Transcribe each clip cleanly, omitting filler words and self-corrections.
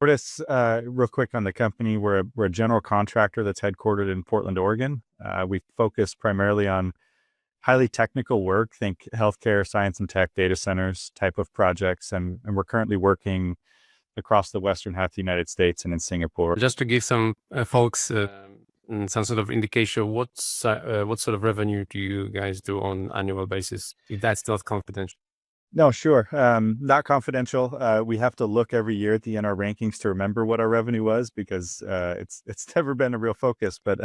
Fortis, real quick on the company, we're a general contractor that's headquartered in Portland, Oregon. We focus primarily on highly technical work, think healthcare, science and tech, data centers type of projects. And we're currently working across the western half of the United States and in Singapore. Just to give some folks some sort of indication, what sort of revenue do you guys do on annual basis, if that's not confidential? No, sure. Not confidential. We have to look every year at the NR rankings to remember what our revenue was because it's never been a real focus. But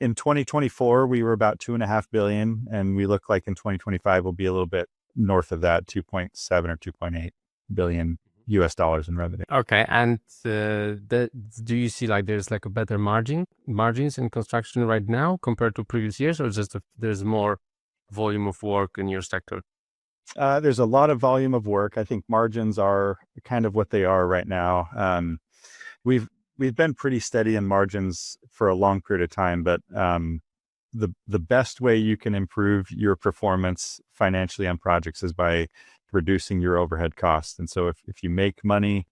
in 2024, we were about 2.5 billion, and we look like in 2025 we'll be a little bit north of that, 2.7 or 2.8 billion US dollars in revenue. Okay, and do you see like there's like a better margins in construction right now compared to previous years, or just there's more volume of work in your sector? There's a lot of volume of work. I think margins are kind of what they are right now. We've been pretty steady in margins for a long period of time, but the best way you can improve your performance financially on projects is by reducing your overhead costs. And so if you make money,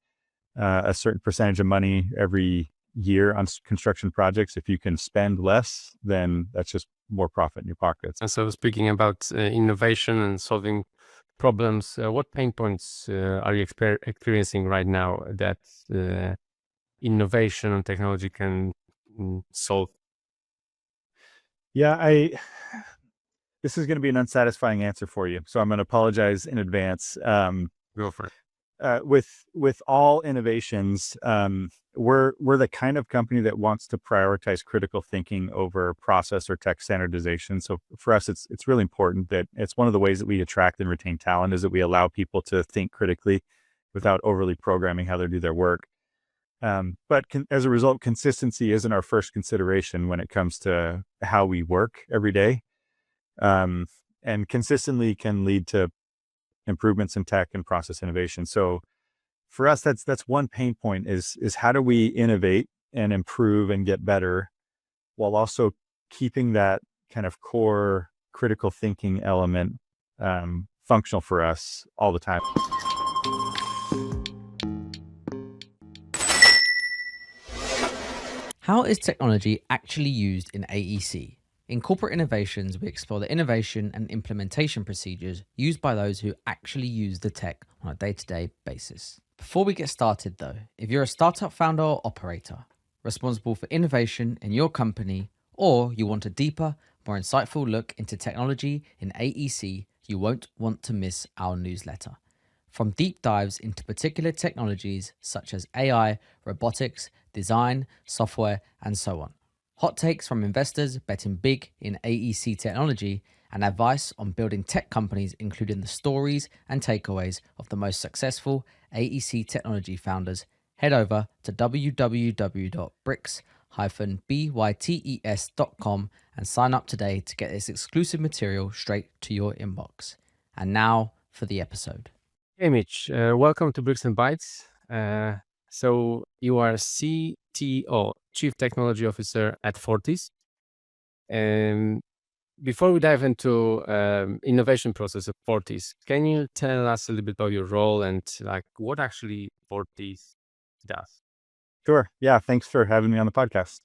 a certain percentage of money every year on construction projects, if you can spend less, then that's just more profit in your pockets. And so speaking about innovation and solving problems, what pain points are you experiencing right now that innovation and technology can solve? Yeah, this is going to be an unsatisfying answer for you, so I'm going to apologize in advance. Go for it. With all innovations, we're the kind of company that wants to prioritize critical thinking over process or tech standardization. So for us, it's really important that it's one of the ways that we attract and retain talent is that we allow people to think critically without overly programming how they do their work. But as a result, consistency isn't our first consideration when it comes to how we work every day. And consistently can lead to improvements in tech and process innovation. So for us, that's one pain point is how do we innovate and improve and get better while also keeping that kind of core critical thinking element functional for us all the time. How is technology actually used in AEC? In corporate innovations, we explore the innovation and implementation procedures used by those who actually use the tech on a day-to-day basis. Before we get started though, if you're a startup founder or operator responsible for innovation in your company, or you want a deeper, more insightful look into technology in AEC, you won't want to miss our newsletter. From deep dives into particular technologies such as AI, robotics, design, software, and so on. Hot takes from investors betting big in AEC technology and advice on building tech companies, including the stories and takeaways of the most successful AEC technology founders. Head over to www.bricks-bytes.com and sign up today to get this exclusive material straight to your inbox. And now for the episode. Hey Mitch, welcome to Bricks and Bytes. So you are CTO, Chief Technology Officer at Fortis. And before we dive into innovation process of Fortis, can you tell us a little bit about your role and like what actually Fortis does? Sure. Yeah. Thanks for having me on the podcast.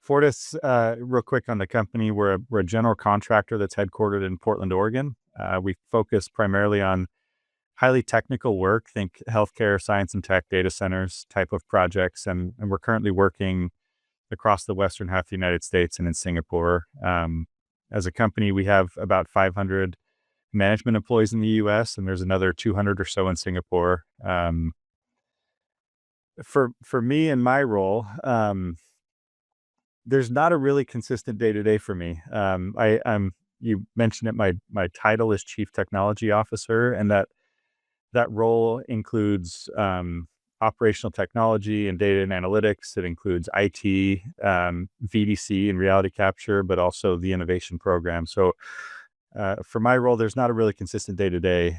Fortis, real quick on the company, we're a general contractor that's headquartered in Portland, Oregon. We focus primarily on highly technical work, think healthcare, science and tech, data centers type of projects. And we're currently working across the western half of the United States and in Singapore. As a company, we have about 500 management employees in the US, and there's another 200 or so in Singapore. For me and my role, there's not a really consistent day-to-day for me. You mentioned it, my title is Chief Technology Officer, and that role includes operational technology and data and analytics. It includes IT, VDC and reality capture, but also the innovation program. So for my role, there's not a really consistent day-to-day.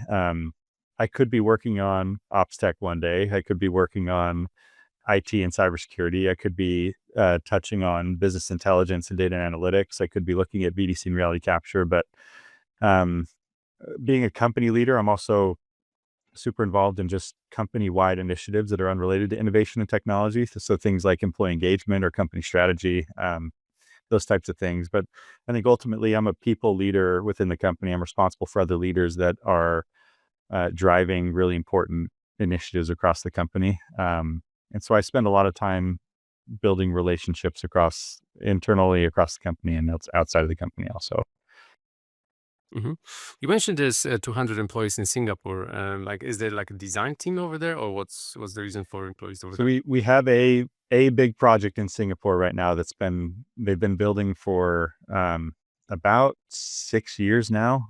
I could be working on ops tech one day. I could be working on IT and cybersecurity. I could be touching on business intelligence and data and analytics. I could be looking at VDC and reality capture. But being a company leader, I'm also super involved in just company-wide initiatives that are unrelated to innovation and technology. So things like employee engagement or company strategy, those types of things. But I think ultimately I'm a people leader within the company. I'm responsible for other leaders that are driving really important initiatives across the company. And so I spend a lot of time building relationships internally across the company and outside of the company also. Hmm. You mentioned there's 200 employees in Singapore. Like, is there like a design team over there, or what's the reason for employees over So there? we have a big project in Singapore right now they've been building for about 6 years now.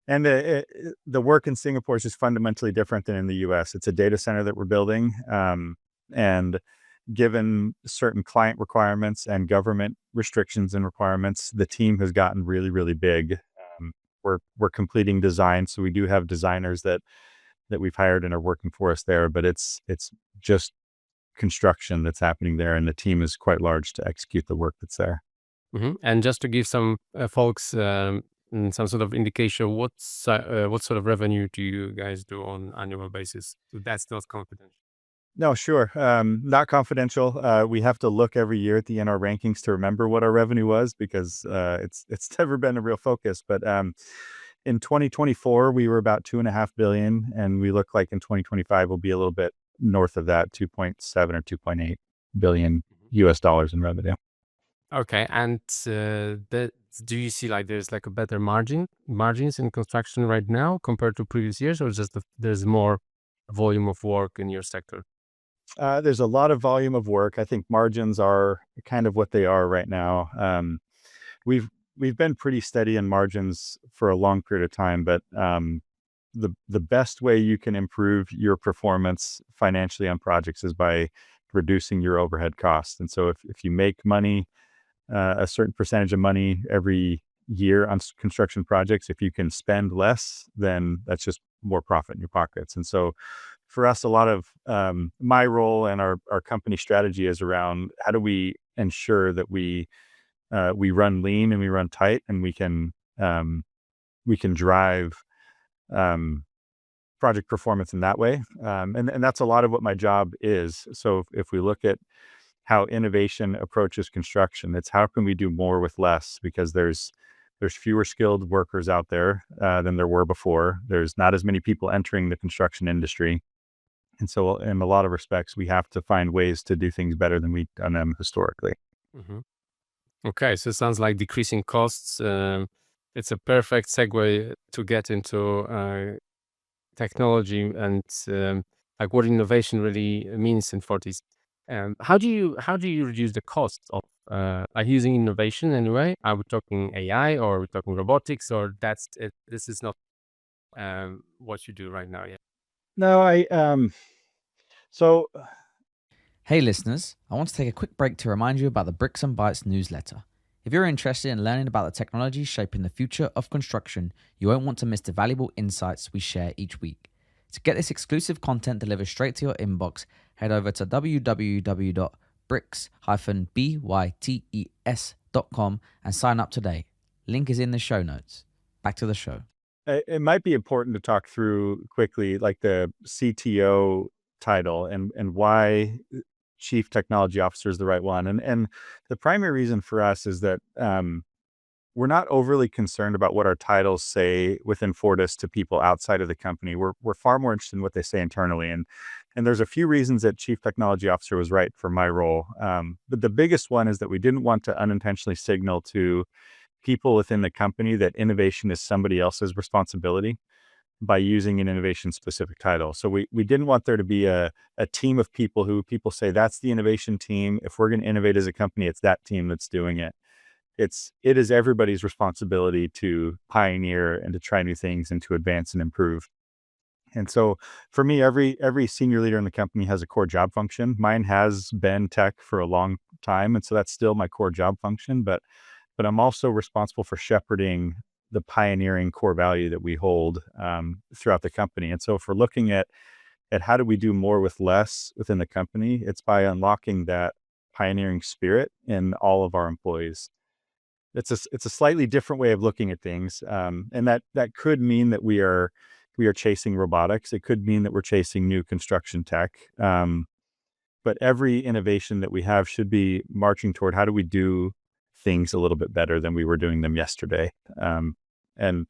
And the work in Singapore is just fundamentally different than in the US. It's a data center that we're building. And given certain client requirements and government restrictions and requirements, the team has gotten really, really big. We're completing design. So we do have designers that we've hired and are working for us there, but it's just construction that's happening there. And the team is quite large to execute the work that's there. And just to give some folks some sort of indication, what sort of revenue do you guys do on annual basis? So that's not confidential. No, sure. Not confidential. We have to look every year at the NR rankings to remember what our revenue was because it's never been a real focus. But in 2024, we were about 2.5 billion, and we look like in 2025 we'll be a little bit north of that, 2.7 or 2.8 billion US dollars in revenue. Okay, and do you see like there's like a better margins in construction right now compared to previous years, or just there's more volume of work in your sector? There's a lot of volume of work. I think margins are kind of what they are right now. We've been pretty steady in margins for a long period of time, but the best way you can improve your performance financially on projects is by reducing your overhead costs. And so if you make money, a certain percentage of money every year on construction projects, if you can spend less, then that's just more profit in your pockets. And so for us, a lot of my role and our company strategy is around how do we ensure that we run lean and we run tight, and we can drive project performance in that way. And that's a lot of what my job is. So if we look at how innovation approaches construction, it's how can we do more with less, because there's fewer skilled workers out there than there were before. There's not as many people entering the construction industry. And so in a lot of respects, we have to find ways to do things better than we've done them historically. Hmm. Okay, so it sounds like decreasing costs. It's a perfect segue to get into technology and like what innovation really means in Fortis. How do you reduce the cost of like using innovation anyway? Are we talking AI, or are we talking robotics, or that's it? This is not what you do right now yet. No, so Hey listeners, I want to take a quick break to remind you about the Bricks and Bytes newsletter. If you're interested in learning about the technology shaping the future of construction, you won't want to miss the valuable insights we share each week. To get this exclusive content delivered straight to your inbox, head over to www.bricks-bytes.com and sign up today. Link is in the show notes. Back to the show. it might be important to talk through quickly, like the CTO title and why Chief Technology Officer is the right one. And the primary reason for us is that we're not overly concerned about what our titles say within Fortis to people outside of the company. We're far more interested in what they say internally. And there's a few reasons that Chief Technology Officer was right for my role. But the biggest one is that we didn't want to unintentionally signal to people within the company that innovation is somebody else's responsibility by using an innovation specific title. So we didn't want there to be a team of people who people say that's the innovation team. If we're going to innovate as a company, it's that team that's doing it. It is everybody's responsibility to pioneer and to try new things and to advance and improve. And so for me, every senior leader in the company has a core job function. Mine has been tech for a long time, and so that's still my core job function. But I'm also responsible for shepherding the pioneering core value that we hold throughout the company. And so if we're looking at how do we do more with less within the company, it's by unlocking that pioneering spirit in all of our employees. It's a slightly different way of looking at things, and that could mean that we are we are chasing robotics. It could mean that we're chasing new construction tech. But every innovation that we have should be marching toward how do we do things a little bit better than we were doing them yesterday. And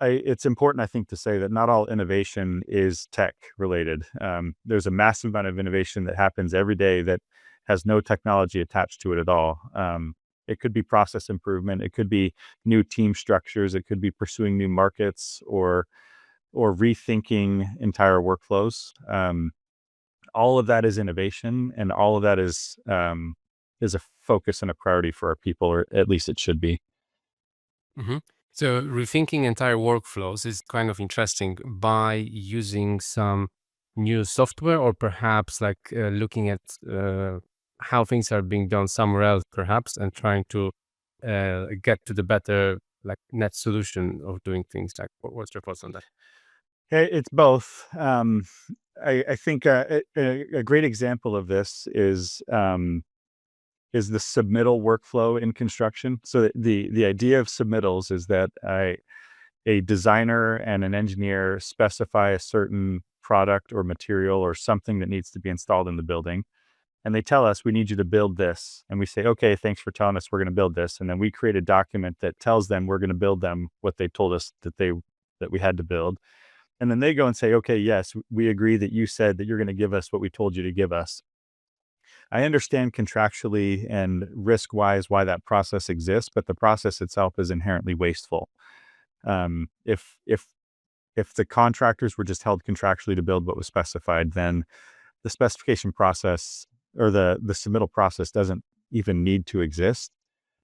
it's important, I think, to say that not all innovation is tech related. There's a massive amount of innovation that happens every day that has no technology attached to it at all. It could be process improvement. It could be new team structures. It could be pursuing new markets or rethinking entire workflows. All of that is innovation, and all of that is a focus and a priority for our people, or at least it should be. Mm-hmm. So rethinking entire workflows is kind of interesting by using some new software, or perhaps like looking at how things are being done somewhere else, perhaps, and trying to get to the better like net solution of doing things. Like, what's your thoughts on that? It's both. I think a great example of this is the submittal workflow in construction. So the idea of submittals is that a designer and an engineer specify a certain product or material or something that needs to be installed in the building. And they tell us, we need you to build this. And we say, okay, thanks for telling us we're going to build this. And then we create a document that tells them we're going to build them what they told us that we had to build. And then they go and say, okay, yes, we agree that you said that you're going to give us what we told you to give us. I understand contractually and risk-wise why that process exists, but the process itself is inherently wasteful. If the contractors were just held contractually to build what was specified, then the specification process or the submittal process doesn't even need to exist.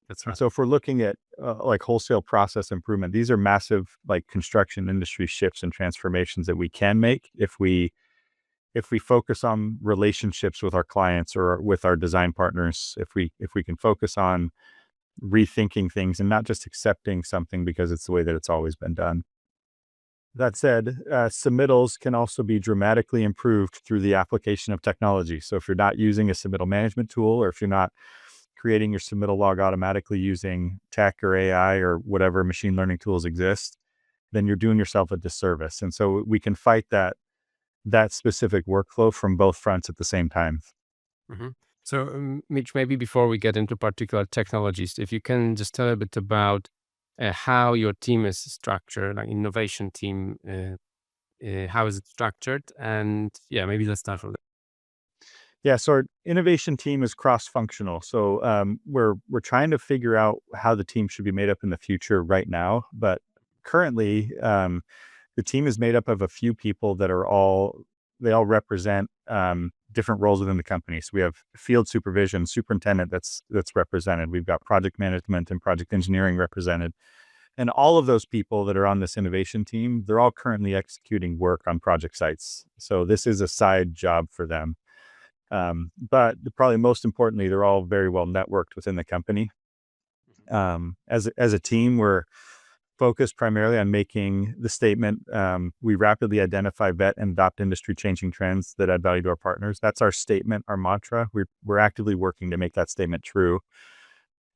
That's right. So if we're looking at like wholesale process improvement, these are massive like construction industry shifts and transformations that we can make if we focus on relationships with our clients or with our design partners. If we can focus on rethinking things and not just accepting something because it's the way that it's always been done. That said, submittals can also be dramatically improved through the application of technology. So if you're not using a submittal management tool, or if you're not creating your submittal log automatically using tech or AI or whatever machine learning tools exist, then you're doing yourself a disservice. And so we can fight that specific workflow from both fronts at the same time. Mm-hmm. So, Mitch, maybe before we get into particular technologies, if you can just tell a bit about how your team is structured, like innovation team, how is it structured? And yeah, maybe let's start from there. Yeah, so our innovation team is cross-functional. So we're trying to figure out how the team should be made up in the future right now. But currently, the team is made up of a few people that all represent different roles within the company. So we have field supervision, superintendent that's represented. We've got project management and project engineering represented. And all of those people that are on this innovation team, they're all currently executing work on project sites. So this is a side job for them. But probably most importantly, they're all very well networked within the company. As a team, we're focused primarily on making the statement, we rapidly identify, vet, and adopt industry changing trends that add value to our partners. That's our statement, our mantra. We're actively working to make that statement true.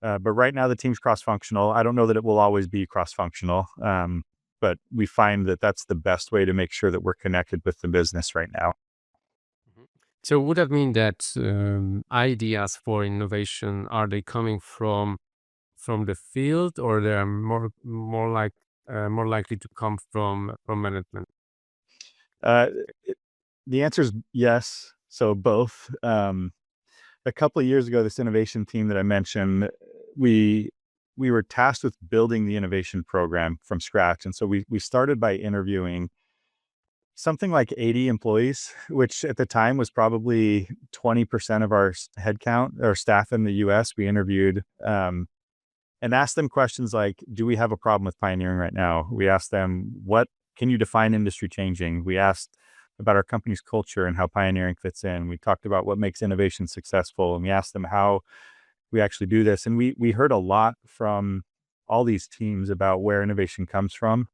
But right now the team's cross-functional. I don't know that it will always be cross-functional, but we find that that's the best way to make sure that we're connected with the business right now. So would that mean that ideas for innovation, are they coming from the field, or they are more likely to come from management? The answer is yes. So both. A couple of years ago, this innovation team that I mentioned, we were tasked with building the innovation program from scratch. And so we started by interviewing something like 80 employees, which at the time was probably 20% of our headcount or staff in the US. We interviewed and asked them questions like, do we have a problem with pioneering right now? We asked them, what can you define industry changing? We asked about our company's culture and how pioneering fits in. We talked about what makes innovation successful, and we asked them how we actually do this. And we heard a lot from all these teams about where innovation comes from.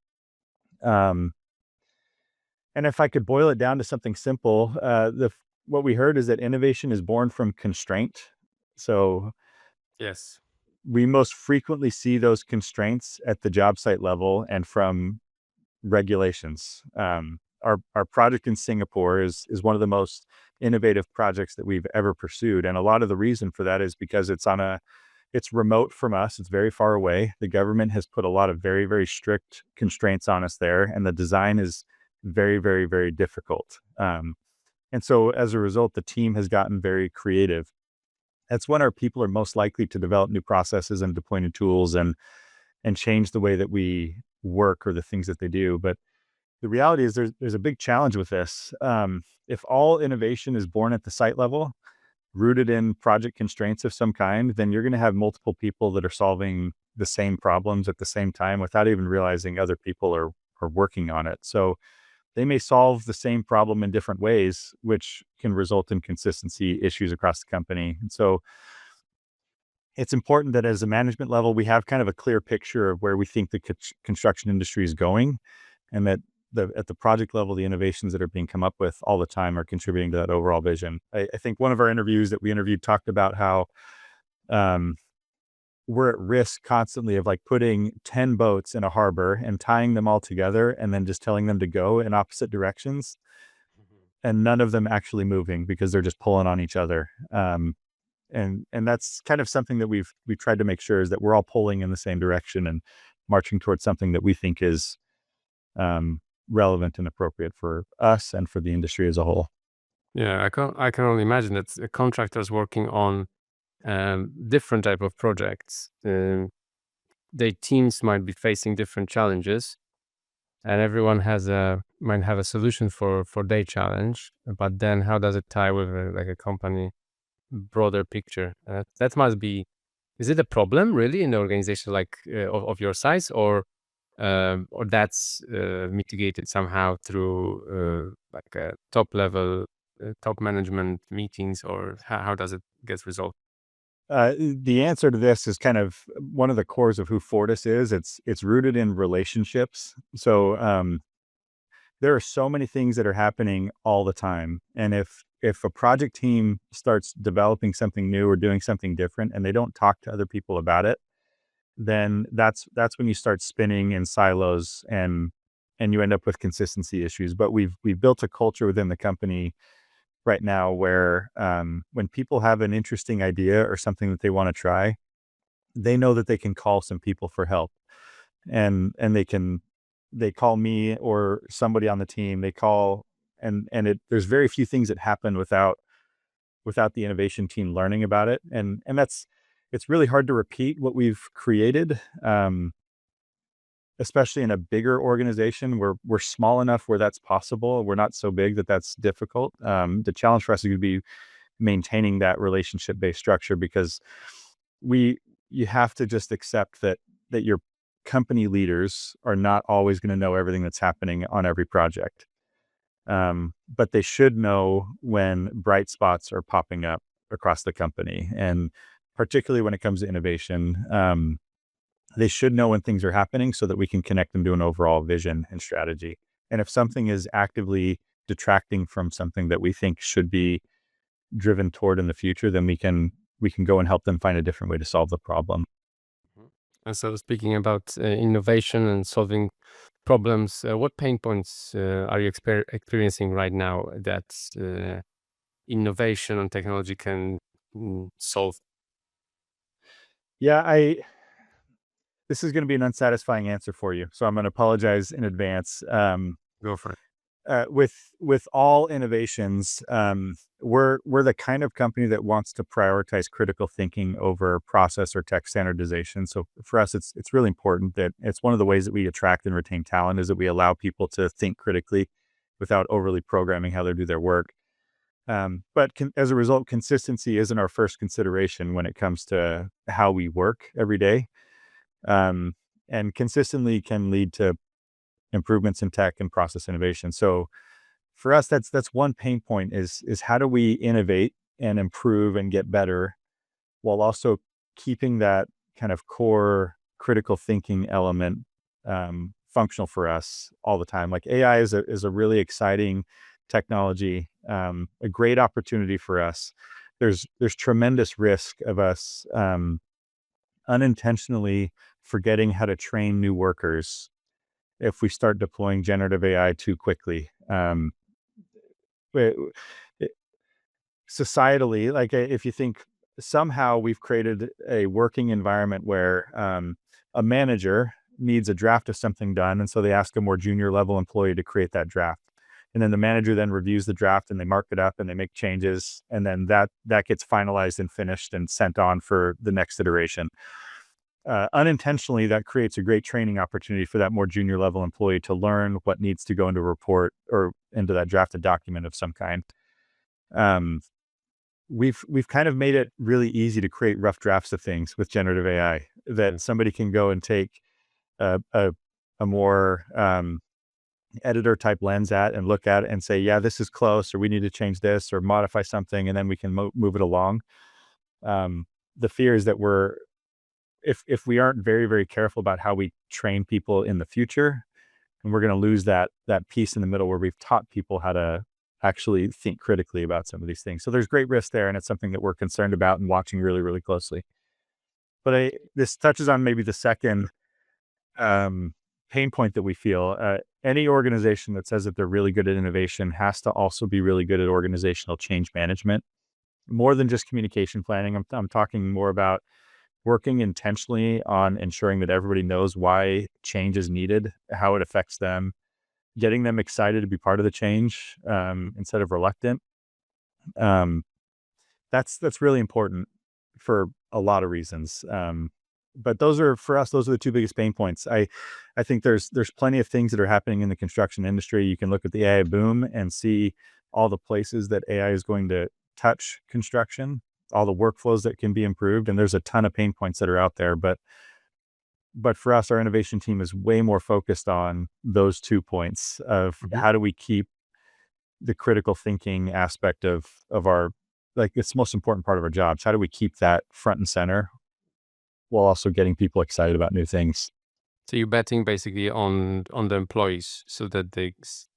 And if I could boil it down to something simple, what we heard is that innovation is born from constraint. So Yes. we most frequently see those constraints at the job site level and from regulations. Our project in Singapore is one of the most innovative projects that we've ever pursued, and a lot of the reason for that is because it's remote from us. It's very far away. The government has put a lot of very, very strict constraints on us there, and the design is very, very, very difficult. And so as a result, the team has gotten very creative. That's when our people are most likely to develop new processes and deploy new tools and change the way that we work or the things that they do. But the reality is there's a big challenge with this. If all innovation is born at the site level, rooted in project constraints of some kind, then you're going to have multiple people that are solving the same problems at the same time without even realizing other people are working on it. So they may solve the same problem in different ways, which can result in consistency issues across the company. And so it's important that as a management level, we have kind of a clear picture of where we think the construction industry is going, and that at the project level, the innovations that are being come up with all the time are contributing to that overall vision. I think one of our interviews that we interviewed talked about how we're at risk constantly of like putting 10 boats in a harbor and tying them all together and then just telling them to go in opposite directions, and none of them actually moving because they're just pulling on each other. And that's kind of something that we've tried to make sure is that we're all pulling in the same direction and marching towards something that we think is relevant and appropriate for us and for the industry as a whole. Yeah, I can only imagine that contractors working on different type of projects, their teams might be facing different challenges, and everyone might have a solution for their challenge. But then, how does it tie with like a company broader picture? That must be. Is it a problem really in the organization like of your size, or that's mitigated somehow through like a top level, top management meetings, or how does it get resolved? The answer to this is kind of one of the cores of who Fortis is. It's rooted in relationships. So there are so many things that are happening all the time, and if a project team starts developing something new or doing something different, and they don't talk to other people about it, then that's when you start spinning in silos and you end up with consistency issues. But we've built a culture within the company right now where when people have an interesting idea or something that they want to try, they know that they can call some people for help, and they call me or somebody on the team. They call, and there's very few things that happen without the innovation team learning about it, and it's really hard to repeat what we've created. Especially in a bigger organization, we're small enough where that's possible. We're not so big that that's difficult. The challenge for us is going to be maintaining that relationship-based structure, because you have to just accept that your company leaders are not always going to know everything that's happening on every project. But they should know when bright spots are popping up across the company, and particularly when it comes to innovation. They should know when things are happening so that we can connect them to an overall vision and strategy. And if something is actively detracting from something that we think should be driven toward in the future, then we can go and help them find a different way to solve the problem. And so, speaking about innovation and solving problems, what pain points are you experiencing right now that innovation and technology can solve? Yeah, this is going to be an unsatisfying answer for you, so I'm going to apologize in advance. Go for it. With all innovations, we're the kind of company that wants to prioritize critical thinking over process or tech standardization. So for us, it's really important that it's one of the ways that we attract and retain talent is that we allow people to think critically without overly programming how they do their work. But as a result, consistency isn't our first consideration when it comes to how we work every day. And consistently can lead to improvements in tech and process innovation. So for us, that's one pain point is how do we innovate and improve and get better while also keeping that kind of core critical thinking element functional for us all the time. Like AI is a really exciting technology, a great opportunity for us. There's tremendous risk of us unintentionally forgetting how to train new workers if we start deploying generative AI too quickly. It- it- Societally, like if you think somehow we've created a working environment where a manager needs a draft of something done, and so they ask a more junior level employee to create that draft. And then the manager then reviews the draft and they mark it up and they make changes. And then that gets finalized and finished and sent on for the next iteration. Unintentionally, that creates a great training opportunity for that more junior level employee to learn what needs to go into a report or into that drafted document of some kind. We've kind of made it really easy to create rough drafts of things with generative AI that somebody can go and take a more editor type lens at and look at it and say, yeah, this is close, or we need to change this or modify something, and then we can move it along. The fear is that if we aren't very, very careful about how we train people in the future, and we're going to lose that piece in the middle where we've taught people how to actually think critically about some of these things. So there's great risk there, and it's something that we're concerned about and watching really, really closely. But this touches on maybe the second pain point that we feel. Any organization that says that they're really good at innovation has to also be really good at organizational change management, more than just communication planning. I'm talking more about working intentionally on ensuring that everybody knows why change is needed, how it affects them, getting them excited to be part of the change instead of reluctant. That's really important for a lot of reasons. But for us, those are the two biggest pain points. I think there's plenty of things that are happening in the construction industry. You can look at the AI boom and see all the places that AI is going to touch construction, all the workflows that can be improved. And there's a ton of pain points that are out there. But for us, our innovation team is way more focused on those 2 points of how do we keep the critical thinking aspect of our, like, it's the most important part of our jobs. How do we keep that front and center while also getting people excited about new things? So you're betting basically on the employees so that they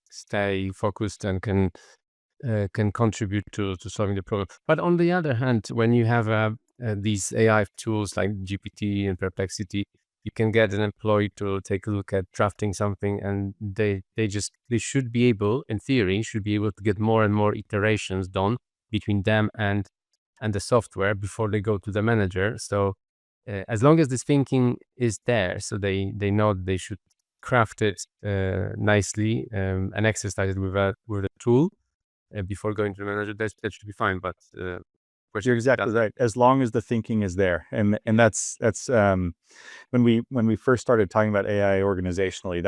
stay focused and can contribute to solving the problem. But on the other hand, when you have these AI tools like GPT and Perplexity, you can get an employee to take a look at drafting something, and they should be able, in theory, to get more and more iterations done between them and the software before they go to the manager. So as long as this thinking is there, so they know they should craft it nicely and exercise it with a tool before going to the manager, that should be fine. But You're exactly right. As long as the thinking is there, and that's when we first started talking about AI organizationally,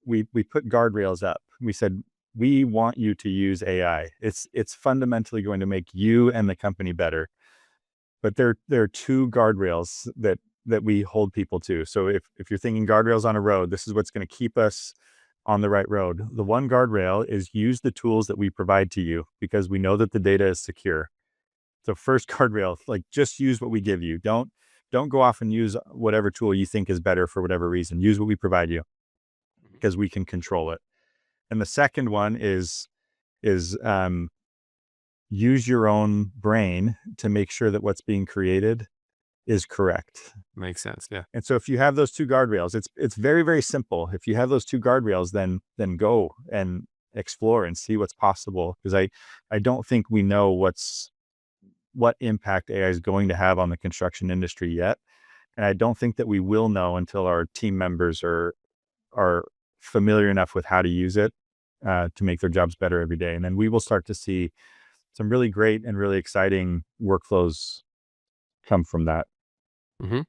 we put guardrails up. We said we want you to use AI. It's fundamentally going to make you and the company better. But there are two guardrails that we hold people to. So if you're thinking guardrails on a road, this is what's going to keep us on the right road. The one guardrail is use the tools that we provide to you because we know that the data is secure. So first guardrail, like, just use what we give you. Don't go off and use whatever tool you think is better for whatever reason. Use what we provide you because we can control it. And the second one is use your own brain to make sure that what's being created is correct. makes sense. Yeah. And so if you have those two guardrails, it's very, very simple. If you have those two guardrails, then go and explore and see what's possible. Because I don't think we know what impact AI is going to have on the construction industry yet. And I don't think that we will know until our team members are familiar enough with how to use it to make their jobs better every day. And then we will start to see some really great and really exciting workflows come from that. Mm-hmm.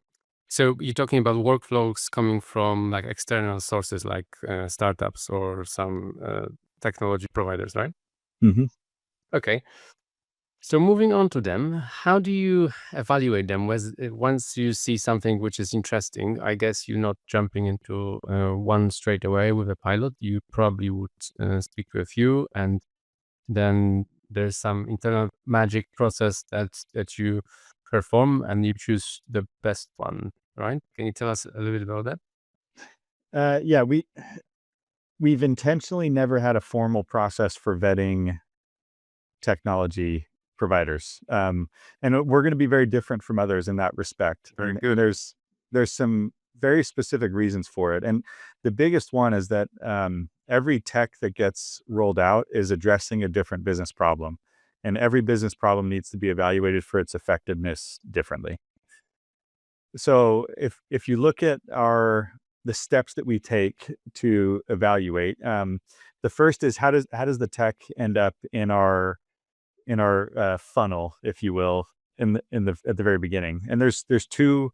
So you're talking about workflows coming from like external sources, like startups or some technology providers, right? Mm-hmm. Okay. So moving on to them, how do you evaluate them? Once you see something which is interesting, I guess you're not jumping into one straight away with a pilot. You probably would speak to a few, and then there's some internal magic process that you perform, and you choose the best one, right? Can you tell us a little bit about that? Yeah, we've intentionally never had a formal process for vetting technology providers. And we're going to be very different from others in that respect. Very And good. there's some very specific reasons for it. And the biggest one is that every tech that gets rolled out is addressing a different business problem. And every business problem needs to be evaluated for its effectiveness differently. So if you look at the steps that we take to evaluate, the first is how does the tech end up in our funnel, if you will, at the very beginning. And there's two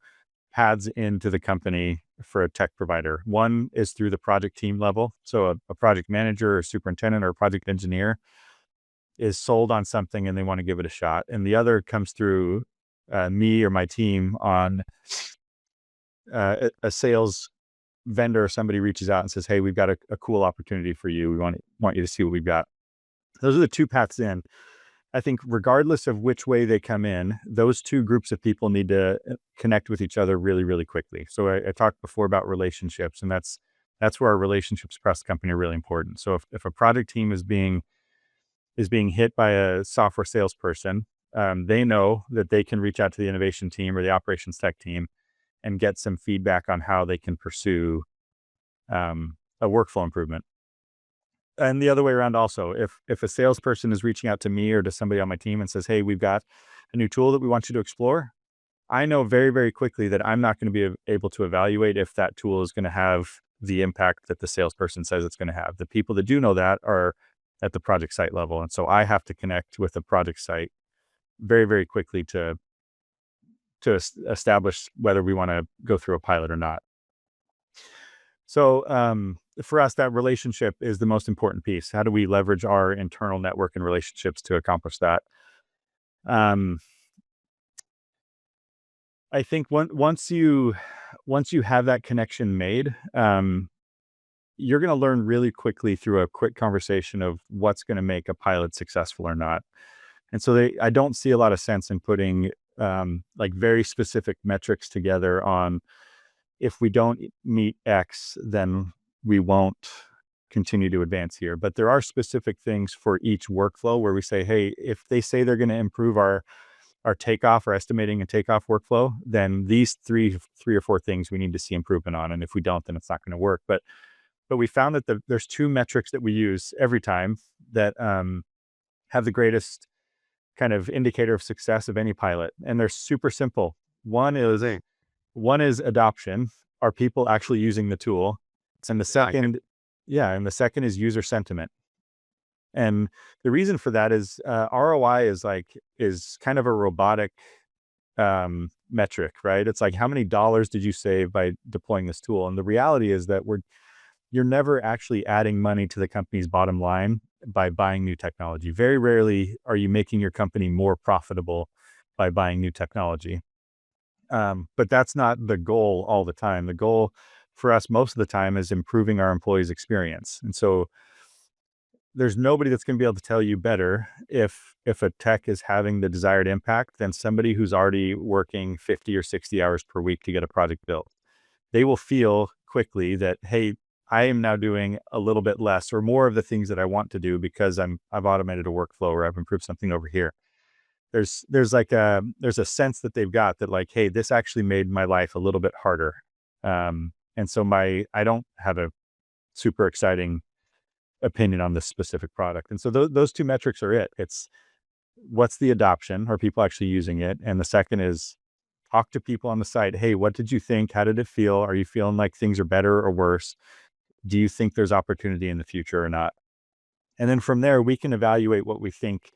paths into the company for a tech provider. One is through the project team level. So a project manager or superintendent or a project engineer is sold on something and they want to give it a shot. And the other comes through me or my team on a sales vendor. Somebody reaches out and says, hey, we've got a cool opportunity for you. We want you to see what we've got. Those are the two paths in. I think regardless of which way they come in, those two groups of people need to connect with each other really, really quickly. So I talked before about relationships, and that's where our relationships across the company are really important. So if a project team is being hit by a software salesperson, they know that they can reach out to the innovation team or the operations tech team and get some feedback on how they can pursue a workflow improvement. And the other way around also, if a salesperson is reaching out to me or to somebody on my team and says, hey, we've got a new tool that we want you to explore, I know very, very quickly that I'm not going to be able to evaluate if that tool is going to have the impact that the salesperson says it's going to have. The people that do know that are at the project site level. And so I have to connect with the project site very, very quickly to establish whether we want to go through a pilot or not. So for us, that relationship is the most important piece. How do we leverage our internal network and relationships to accomplish that? I think once you have that connection made, you're going to learn really quickly through a quick conversation of what's going to make a pilot successful or not. And so I don't see a lot of sense in putting like very specific metrics together on, if we don't meet X, then we won't continue to advance here. But there are specific things for each workflow where we say, hey, if they say they're going to improve our takeoff, our estimating and takeoff workflow, then these three or four things we need to see improvement on. And if we don't, then it's not going to work. But we found that there's two metrics that we use every time that have the greatest kind of indicator of success of any pilot. And they're super simple. One is adoption. Are people actually using the tool? And the second, and the second is user sentiment. And the reason for that is ROI is kind of a robotic metric, right? It's like, how many dollars did you save by deploying this tool? And the reality is that you're never actually adding money to the company's bottom line by buying new technology. Very rarely are you making your company more profitable by buying new technology. But that's not the goal all the time. The goal for us most of the time is improving our employees' experience. And so there's nobody that's going to be able to tell you better if a tech is having the desired impact than somebody who's already working 50 or 60 hours per week to get a project built. They will feel quickly that, hey, I am now doing a little bit less or more of the things that I want to do because I've automated a workflow or I've improved something over here. There's a sense that they've got that, like, hey, this actually made my life a little bit harder. And so I don't have a super exciting opinion on this specific product. And so those two metrics are it. It's what's the adoption? Are people actually using it? And the second is talk to people on the site. Hey, what did you think? How did it feel? Are you feeling like things are better or worse? Do you think there's opportunity in the future or not? And then from there, we can evaluate what we think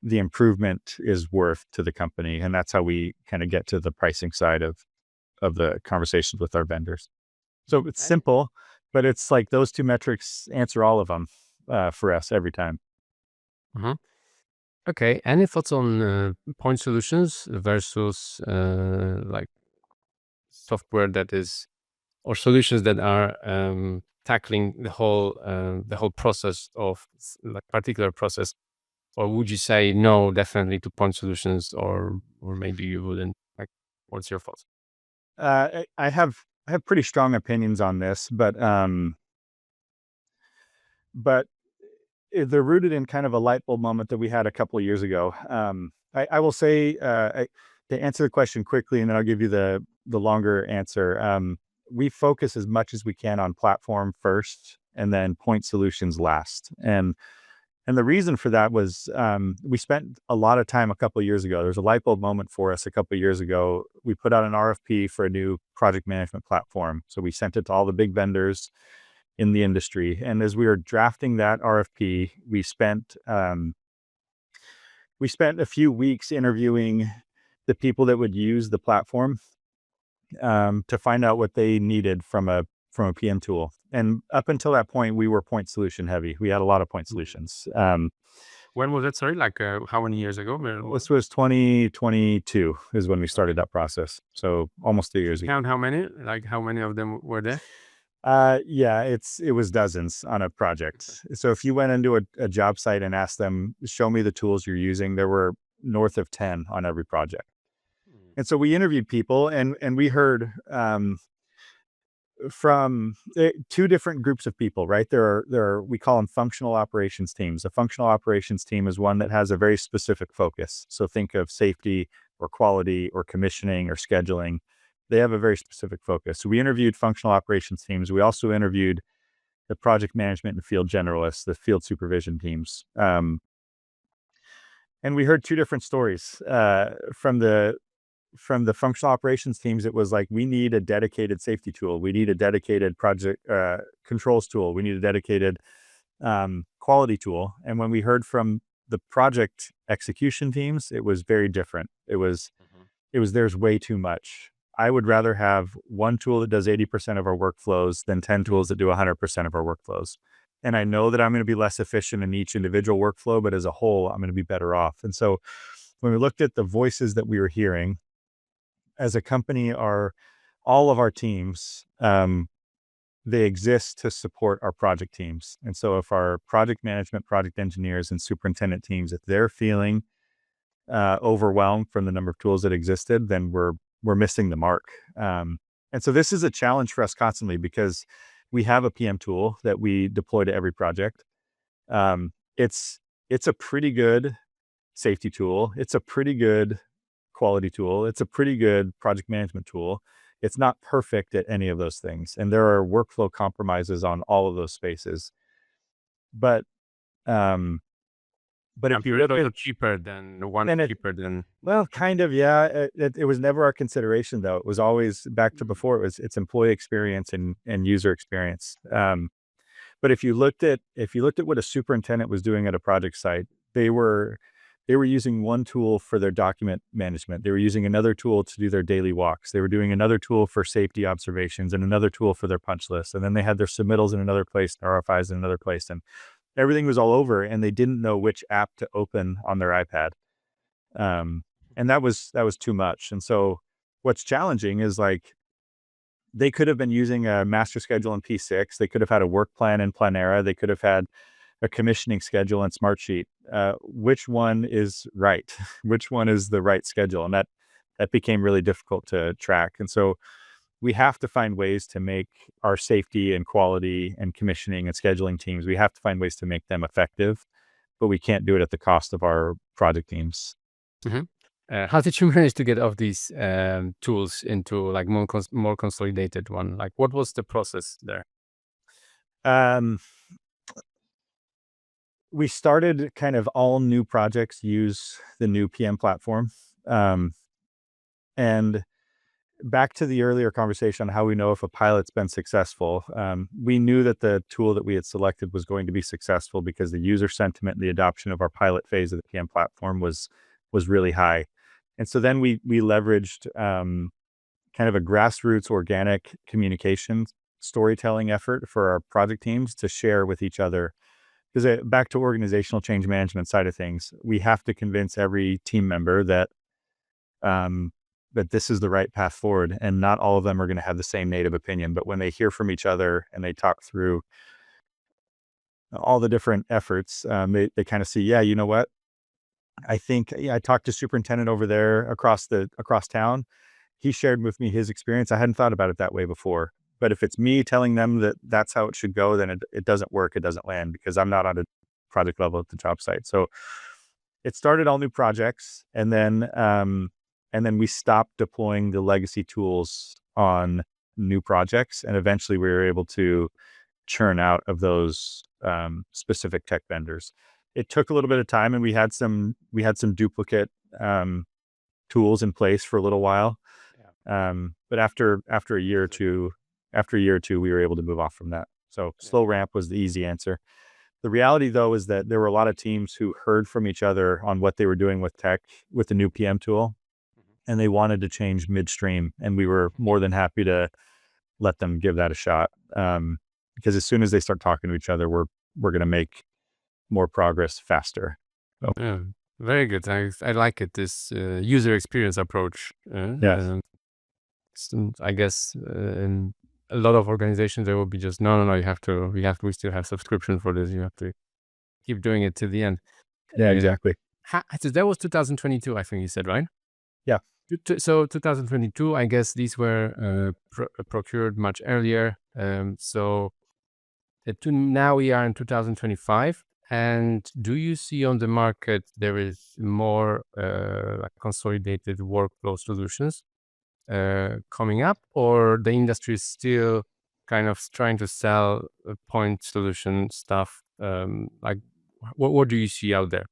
the improvement is worth to the company. And that's how we kind of get to the pricing side of the conversations with our vendors. So it's simple, but it's like those two metrics answer all of them for us every time. Mhm. Okay. Any thoughts on point solutions versus like software that is, or solutions that are tackling the whole process of like particular process? Or would you say no, definitely to point solutions, or maybe you wouldn't? Like, what's your thoughts? I have pretty strong opinions on this, but they're rooted in kind of a light bulb moment that we had a couple of years ago. I will say, to answer the question quickly, and then I'll give you the longer answer. we focus as much as we can on platform first and then point solutions last. And the reason for that was we spent a lot of time a couple of years ago. There was a light bulb moment for us a couple of years ago. We put out an RFP for a new project management platform. So we sent it to all the big vendors in the industry. And as we were drafting that RFP, we spent a few weeks interviewing the people that would use the platform to find out what they needed from a PM tool. And up until that point, we were point solution heavy. We had a lot of point solutions. When was that? Sorry, like how many years ago? This was 2022 is when we started that process. So almost 2 years ago. Count how many? Like how many of them were there? Yeah, it was dozens on a project. So if you went into a job site and asked them, show me the tools you're using, there were north of 10 on every project. And so we interviewed people and we heard from two different groups of people, right? There are, we call them functional operations teams. A functional operations team is one that has a very specific focus. So think of safety or quality or commissioning or scheduling. They have a very specific focus. So we interviewed functional operations teams. We also interviewed the project management and field generalists, the field supervision teams. And we heard two different stories from the functional operations teams. It was like, we need a dedicated safety tool. We need a dedicated project controls tool. We need a dedicated quality tool. And when we heard from the project execution teams, it was very different. It was there's way too much. I would rather have one tool that does 80% of our workflows than 10 tools that do 100% of our workflows. And I know that I'm going to be less efficient in each individual workflow, but as a whole, I'm going to be better off. And so when we looked at the voices that we were hearing as a company, all of our teams, they exist to support our project teams. And so if our project management, project engineers, and superintendent teams, if they're feeling overwhelmed from the number of tools that existed, then we're missing the mark. And so this is a challenge for us constantly because we have a PM tool that we deploy to every project. It's a pretty good safety tool. It's a pretty good quality tool. It's a pretty good project management tool. It's not perfect at any of those things. And there are workflow compromises on all of those spaces. But if you're a little cheaper than one, cheaper than, well, kind of, yeah. It was never our consideration though. It was always back to before. It's employee experience and user experience. But if you looked at what a superintendent was doing at a project site, they were using one tool for their document management. They were using another tool to do their daily walks. They were doing another tool for safety observations and another tool for their punch list. And then they had their submittals in another place, RFIs in another place, and everything was all over. And they didn't know which app to open on their iPad. And that was too much. And so what's challenging is like, they could have been using a master schedule in P6. They could have had a work plan in Planera. They could have had a commissioning schedule in Smartsheet. Which one is right? Which one is the right schedule? And that became really difficult to track. And so we have to find ways to make our safety and quality and commissioning and scheduling teams, we have to find ways to make them effective, but we can't do it at the cost of our project teams. How did you manage to get all these tools into like more consolidated one? Like what was the process there? We started kind of all new projects use the new PM platform. And back to the earlier conversation on how we know if a pilot's been successful, we knew that the tool that we had selected was going to be successful because the user sentiment and the adoption of our pilot phase of the PM platform was really high. And so then we leveraged kind of a grassroots organic communication storytelling effort for our project teams to share with each other. Because back to organizational change management side of things, we have to convince every team member that this is the right path forward, and not all of them are going to have the same native opinion. But when they hear from each other and they talk through all the different efforts, they kind of see, yeah, you know what? I think I talked to superintendent over there across town. He shared with me his experience. I hadn't thought about it that way before. But if it's me telling them that that's how it should go, then it doesn't work. It doesn't land because I'm not on a project level at the job site. So it started all new projects, and then we stopped deploying the legacy tools on new projects. And eventually we were able to churn out of those specific tech vendors. It took a little bit of time, and we had some duplicate tools in place for a little while. But after a year or two, we were able to move off from that. So slow ramp was the easy answer. The reality, though, is that there were a lot of teams who heard from each other on what they were doing with tech, with the new PM tool, and they wanted to change midstream. And we were more than happy to let them give that a shot. Because as soon as they start talking to each other, we're going to make more progress faster. So. Yeah, very good. I like it. This user experience approach. Yes. I guess in a lot of organizations, there will be just, no, we still have subscription for this. You have to keep doing it to the end. Yeah, exactly. So that was 2022, I think you said, right? Yeah. So 2022, I guess these were procured much earlier. So now we are in 2025. And do you see on the market there is more consolidated workflow solutions coming up, or the industry is still kind of trying to sell point solution stuff? Like, what do you see out there?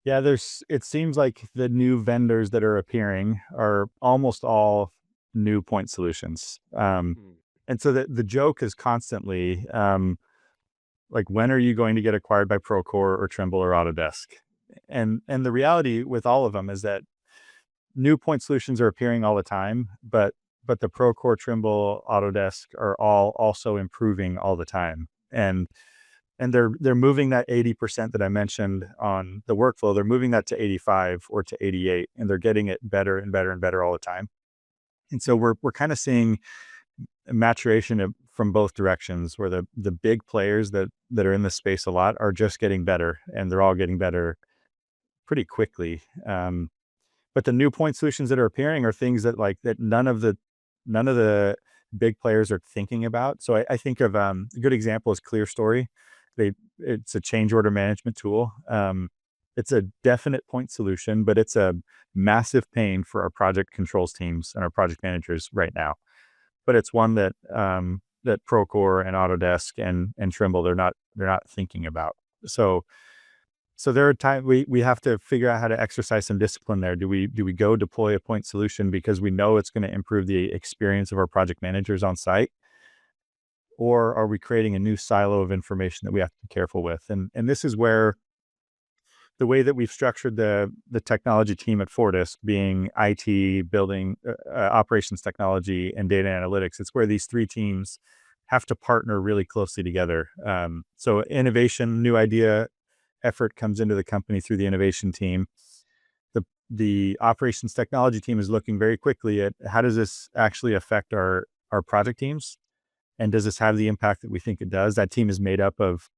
Yeah, it seems like the new vendors that are appearing are almost all new point solutions. And so the joke is constantly, like, when are you going to get acquired by Procore or Trimble or Autodesk? And the reality with all of them is that new point solutions are appearing all the time, but the Procore, Trimble, Autodesk are all also improving all the time. And they're moving that 80% that I mentioned on the workflow, they're moving that to 85 or to 88, and they're getting it better and better and better all the time. And so we're kind of seeing maturation from both directions, where the big players that are in this space a lot are just getting better, and they're all getting better pretty quickly. But the new point solutions that are appearing are things that none of the big players are thinking about. So I think of a good example is ClearStory. It's a change order management tool. It's a definite point solution, but it's a massive pain for our project controls teams and our project managers right now. But it's one that Procore and Autodesk and Trimble, they're not thinking about. So there are times we have to figure out how to exercise some discipline there. Do we go deploy a point solution because we know it's going to improve the experience of our project managers on site? Or are we creating a new silo of information that we have to be careful with? And this is where the way that we've structured the technology team at Fortis, being IT, building, operations technology, and data analytics, it's where these three teams have to partner really closely together. So innovation, new idea effort comes into the company through the innovation team. The operations technology team is looking very quickly at how does this actually affect our project teams, and does this have the impact that we think it does? That team is made up of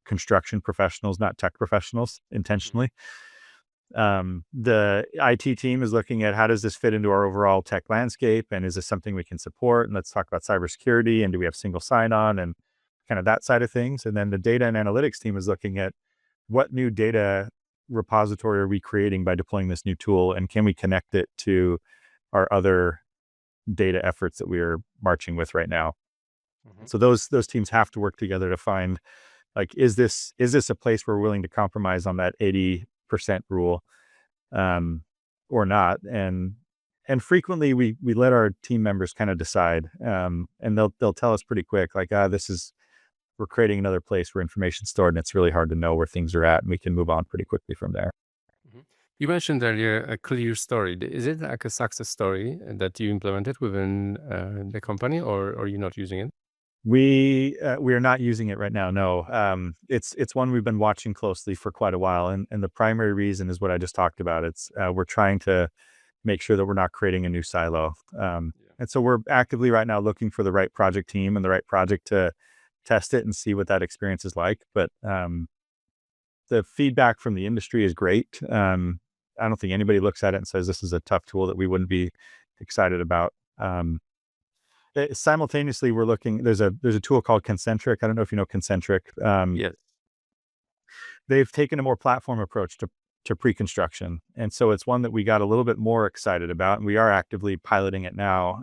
construction professionals, not tech professionals, intentionally. The IT team is looking at how does this fit into our overall tech landscape, and is this something we can support? And let's talk about cybersecurity, and do we have single sign-on, and kind of that side of things. And then the data and analytics team is looking at what new data repository are we creating by deploying this new tool, and can we connect it to our other data efforts that we are marching with right now? So those teams have to work together to find, like, is this a place where we're willing to compromise on that 80% rule, or not? And frequently we let our team members kind of decide, and they'll tell us pretty quick, like, we're creating another place where information's stored, and it's really hard to know where things are at, and we can move on pretty quickly from there. You mentioned earlier a ClearStory. Is it like a success story that you implemented within the company, or you're not using it? We are not using it right now. No, it's one we've been watching closely for quite a while, and the primary reason is what I just talked about. It's we're trying to make sure that we're not creating a new silo, and so we're actively right now looking for the right project team and the right project to test it and see what that experience is like. But the feedback from the industry is great. I don't think anybody looks at it and says this is a tough tool that we wouldn't be excited about. Simultaneously, we're looking. There's a tool called Concentric. I don't know if you know Concentric. Yes. They've taken a more platform approach to pre-construction. And so it's one that we got a little bit more excited about, and we are actively piloting it now.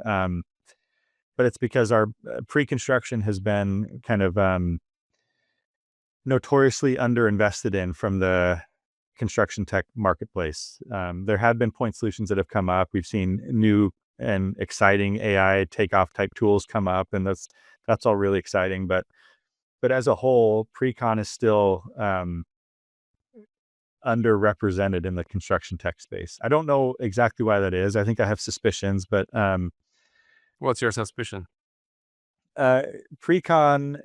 But it's because our pre-construction has been kind of notoriously underinvested in from the construction tech marketplace. There have been point solutions that have come up. We've seen new and exciting AI takeoff type tools come up, and that's all really exciting. But as a whole, pre-con is still underrepresented in the construction tech space. I don't know exactly why that is. I think I have suspicions, but What's your suspicion? pre-con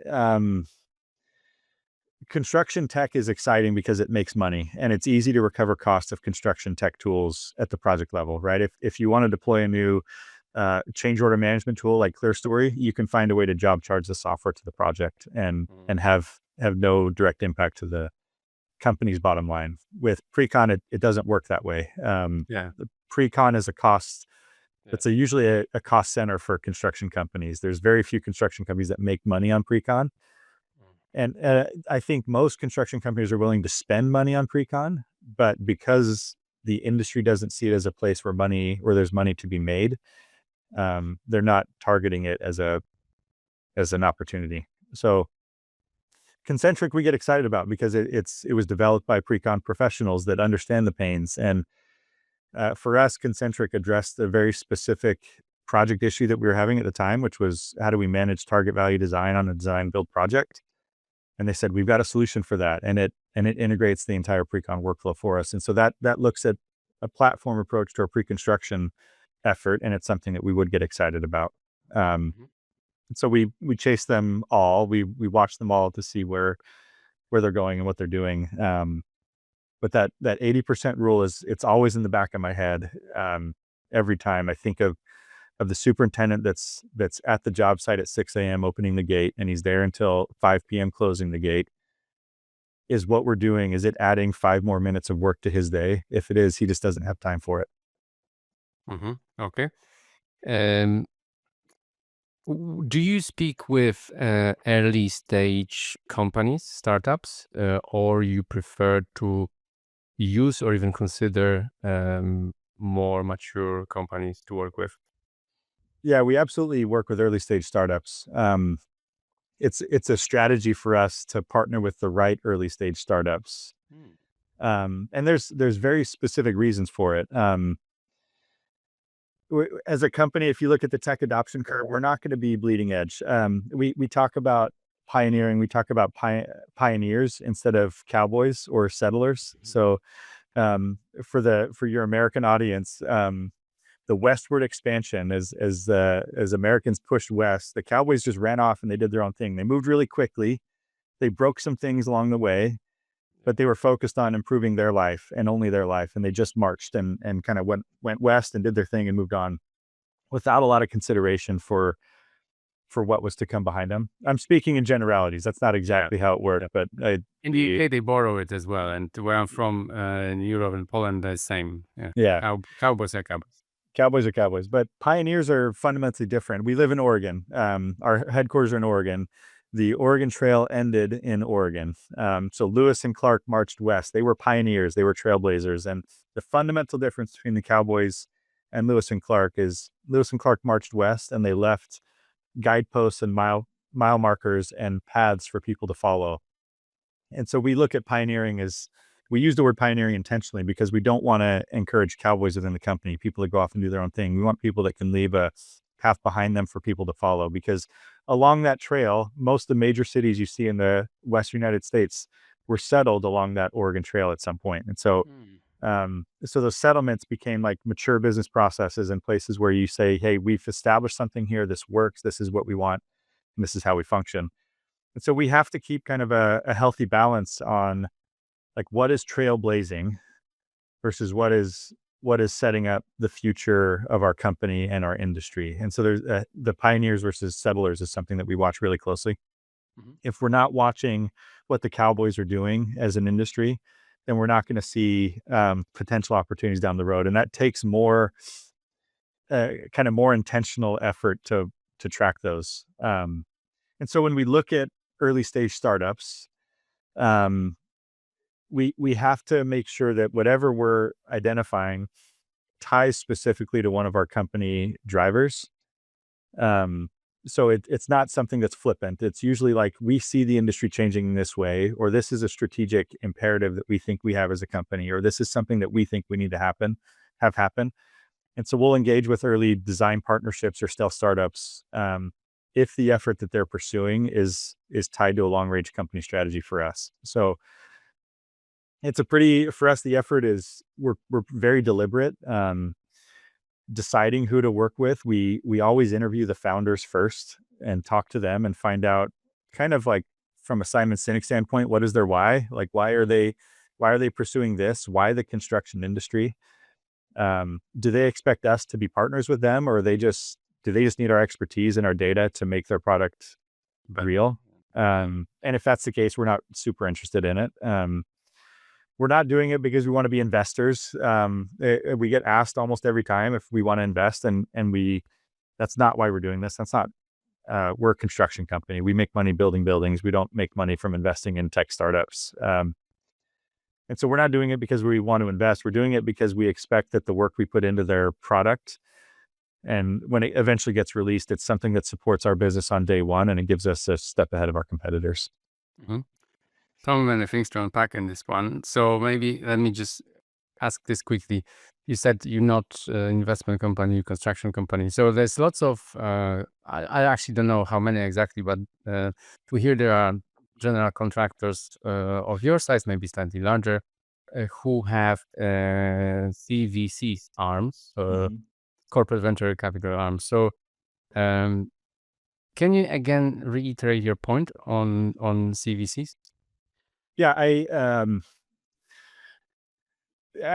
construction tech is exciting because it makes money, and it's easy to recover cost of construction tech tools at the project level, right? If you want to deploy a new change order management tool like ClearStory, you can find a way to job charge the software to the project and have no direct impact to the company's bottom line. With pre-con, it doesn't work that way. The pre-con is a cost. It's usually a cost center for construction companies. There's very few construction companies that make money on pre-con. And I think most construction companies are willing to spend money on pre-con, but because the industry doesn't see it as a place where there's money to be made, they're not targeting it as an opportunity. So Concentric we get excited about because it was developed by pre-con professionals that understand the pains. And for us, Concentric addressed a very specific project issue that we were having at the time, which was how do we manage target value design on a design build project? And they said, we've got a solution for that. And it integrates the entire pre-con workflow for us. And so that looks at a platform approach to our pre-construction effort. And it's something that we would get excited about. So we chase them all. We watch them all to see where they're going and what they're doing. But that 80% rule it's always in the back of my head. Every time I think of the superintendent that's at the job site at 6 a.m. opening the gate, and he's there until 5 p.m. closing the gate. Is what we're doing, is it adding 5 more minutes of work to his day? If it is, he just doesn't have time for it. Okay. Do you speak with early stage companies, startups, or you prefer to use or even consider more mature companies to work with? Yeah, we absolutely work with early stage startups. It's a strategy for us to partner with the right early stage startups. And there's very specific reasons for it. As a company, if you look at the tech adoption curve, we're not going to be bleeding edge. We talk about pioneering, we talk about pioneers instead of cowboys or settlers. So for your American audience, the westward expansion as Americans pushed west, the cowboys just ran off and they did their own thing. They moved really quickly. They broke some things along the way, but they were focused on improving their life and only their life. And they just marched and kind of went west and did their thing and moved on without a lot of consideration for what was to come behind them. I'm speaking in generalities. That's not exactly how it worked, but in the UK they borrow it as well. And where I'm from, in Europe and Poland, the same. Yeah. Cowboys are cowboys. Cowboys are cowboys, but pioneers are fundamentally different. We live in Oregon. Our headquarters are in Oregon. The Oregon Trail ended in Oregon. So Lewis and Clark marched west. They were pioneers. They were trailblazers. And the fundamental difference between the Cowboys and Lewis and Clark is Lewis and Clark marched west and they left guideposts and mile markers and paths for people to follow. And so we look at pioneering as, we use the word pioneering intentionally because we don't want to encourage cowboys within the company, people that go off and do their own thing. We want people that can leave a path behind them for people to follow, because along that trail, most of the major cities you see in the Western United States were settled along that Oregon Trail at some point. And so, so those settlements became like mature business processes and places where you say, hey, we've established something here. This works. This is what we want. And this is how we function. And so we have to keep kind of a healthy balance on like what is trailblazing versus what is setting up the future of our company and our industry. And so there's the pioneers versus settlers is something that we watch really closely. If we're not watching what the cowboys are doing as an industry, then we're not going to see potential opportunities down the road. And that takes more kind of more intentional effort to track those. And so when we look at early stage startups, we have to make sure that whatever we're identifying ties specifically to one of our company drivers. So it's not something that's flippant. It's usually like, we see the industry changing in this way, or this is a strategic imperative that we think we have as a company, or this is something that we think we need to have happen. And so we'll engage with early design partnerships or stealth startups, if the effort that they're pursuing is tied to a long range company strategy for us. So for us, the effort is, we're very deliberate. Deciding who to work with, we always interview the founders first and talk to them and find out, kind of like from a Simon Sinek standpoint, what is their why? Like, why are they pursuing this? Why the construction industry? Do they expect us to be partners with them, or do they just need our expertise and our data to make their product real? And if that's the case, we're not super interested in it. We're not doing it because we want to be investors. We get asked almost every time if we want to invest, and that's not why we're doing this. That's not, we're a construction company. We make money building buildings. We don't make money from investing in tech startups. And so we're not doing it because we want to invest. We're doing it because we expect that the work we put into their product, and when it eventually gets released, it's something that supports our business on day one, and it gives us a step ahead of our competitors. Mm-hmm. So many things to unpack in this one. So maybe let me just ask this quickly. You said you're not an investment company, you're a construction company. So there's lots of, I actually don't know how many exactly, but we hear there are general contractors of your size, maybe slightly larger, who have CVC arms, corporate venture capital arms. So can you again reiterate your point on CVCs? Yeah, I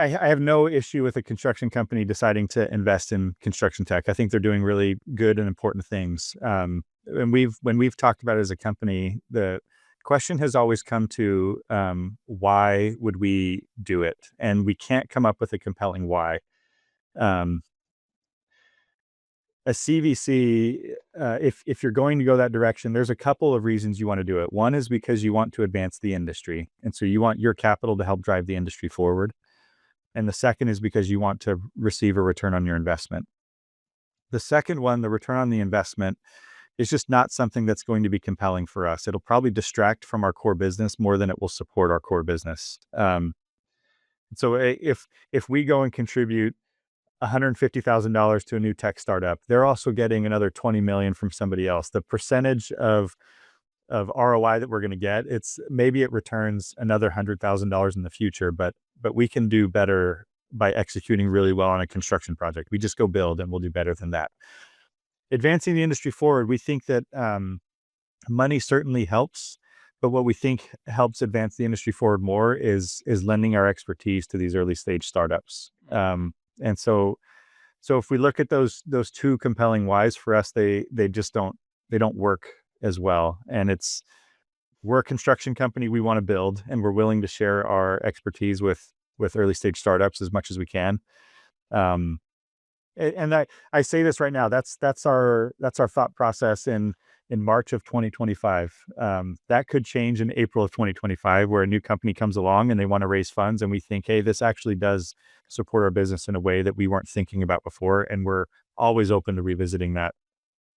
have no issue with a construction company deciding to invest in construction tech. I think they're doing really good and important things. And when we've talked about it as a company, the question has always come to, why would we do it? And we can't come up with a compelling why. A CVC, if you're going to go that direction, there's a couple of reasons you want to do it. One is because you want to advance the industry, and so you want your capital to help drive the industry forward. And the second is because you want to receive a return on your investment. The second one, the return on the investment, is just not something that's going to be compelling for us. It'll probably distract from our core business more than it will support our core business. So if we go and contribute $150,000 to a new tech startup, they're also getting another $20 million from somebody else. The percentage of ROI that we're going to get, maybe it returns another $100,000 in the future, but we can do better by executing really well on a construction project. We just go build and we'll do better than that. Advancing the industry forward, we think that money certainly helps, but what we think helps advance the industry forward more is lending our expertise to these early stage startups. And so if we look at those two compelling whys for us, they don't work as well. And we're a construction company. We want to build, and we're willing to share our expertise with early stage startups as much as we can. And I say this right now, that's our thought process in March of 2025. That could change in April of 2025, where a new company comes along and they want to raise funds, and we think, hey, this actually does support our business in a way that we weren't thinking about before. And we're always open to revisiting that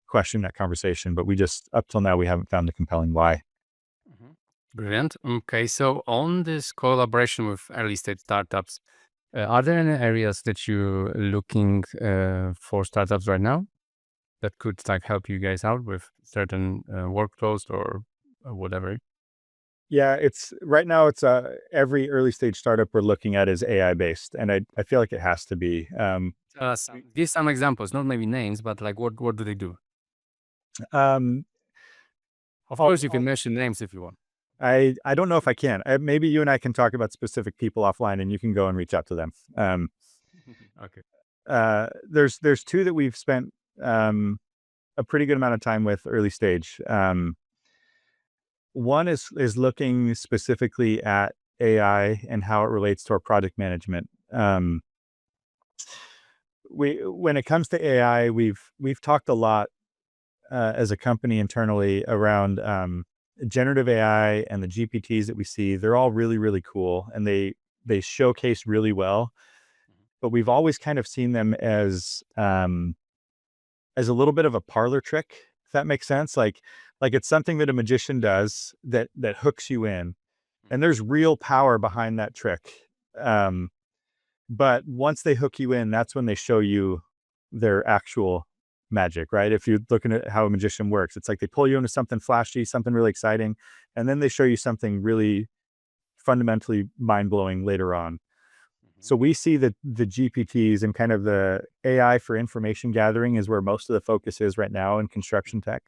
question, that conversation. But up till now, we haven't found a compelling why. Brilliant. Okay, so on this collaboration with early stage startups, are there any areas that you're looking for startups right now that could help you guys out with certain workflows or whatever? Yeah, right now it's every early stage startup we're looking at is AI based, and I feel like it has to be. Give some examples, not maybe names, but what do they do? Of course, you can mention names if you want. I don't know if I can. Maybe you and I can talk about specific people offline, and you can go and reach out to them. Okay. There's two that we've spent a pretty good amount of time with early stage. One is looking specifically at AI and how it relates to our project management. When it comes to AI, we've talked a lot as a company internally around generative AI and the GPTs that we see, they're all really, really cool, and they showcase really well. But we've always kind of seen them as a little bit of a parlor trick, if that makes sense. Like it's something that a magician does that hooks you in, and there's real power behind that trick. But once they hook you in, that's when they show you their actual magic, right? If you're looking at how a magician works, it's like they pull you into something flashy, something really exciting, and then they show you something really fundamentally mind-blowing later on. So we see that the GPTs and kind of the AI for information gathering is where most of the focus is right now in construction tech.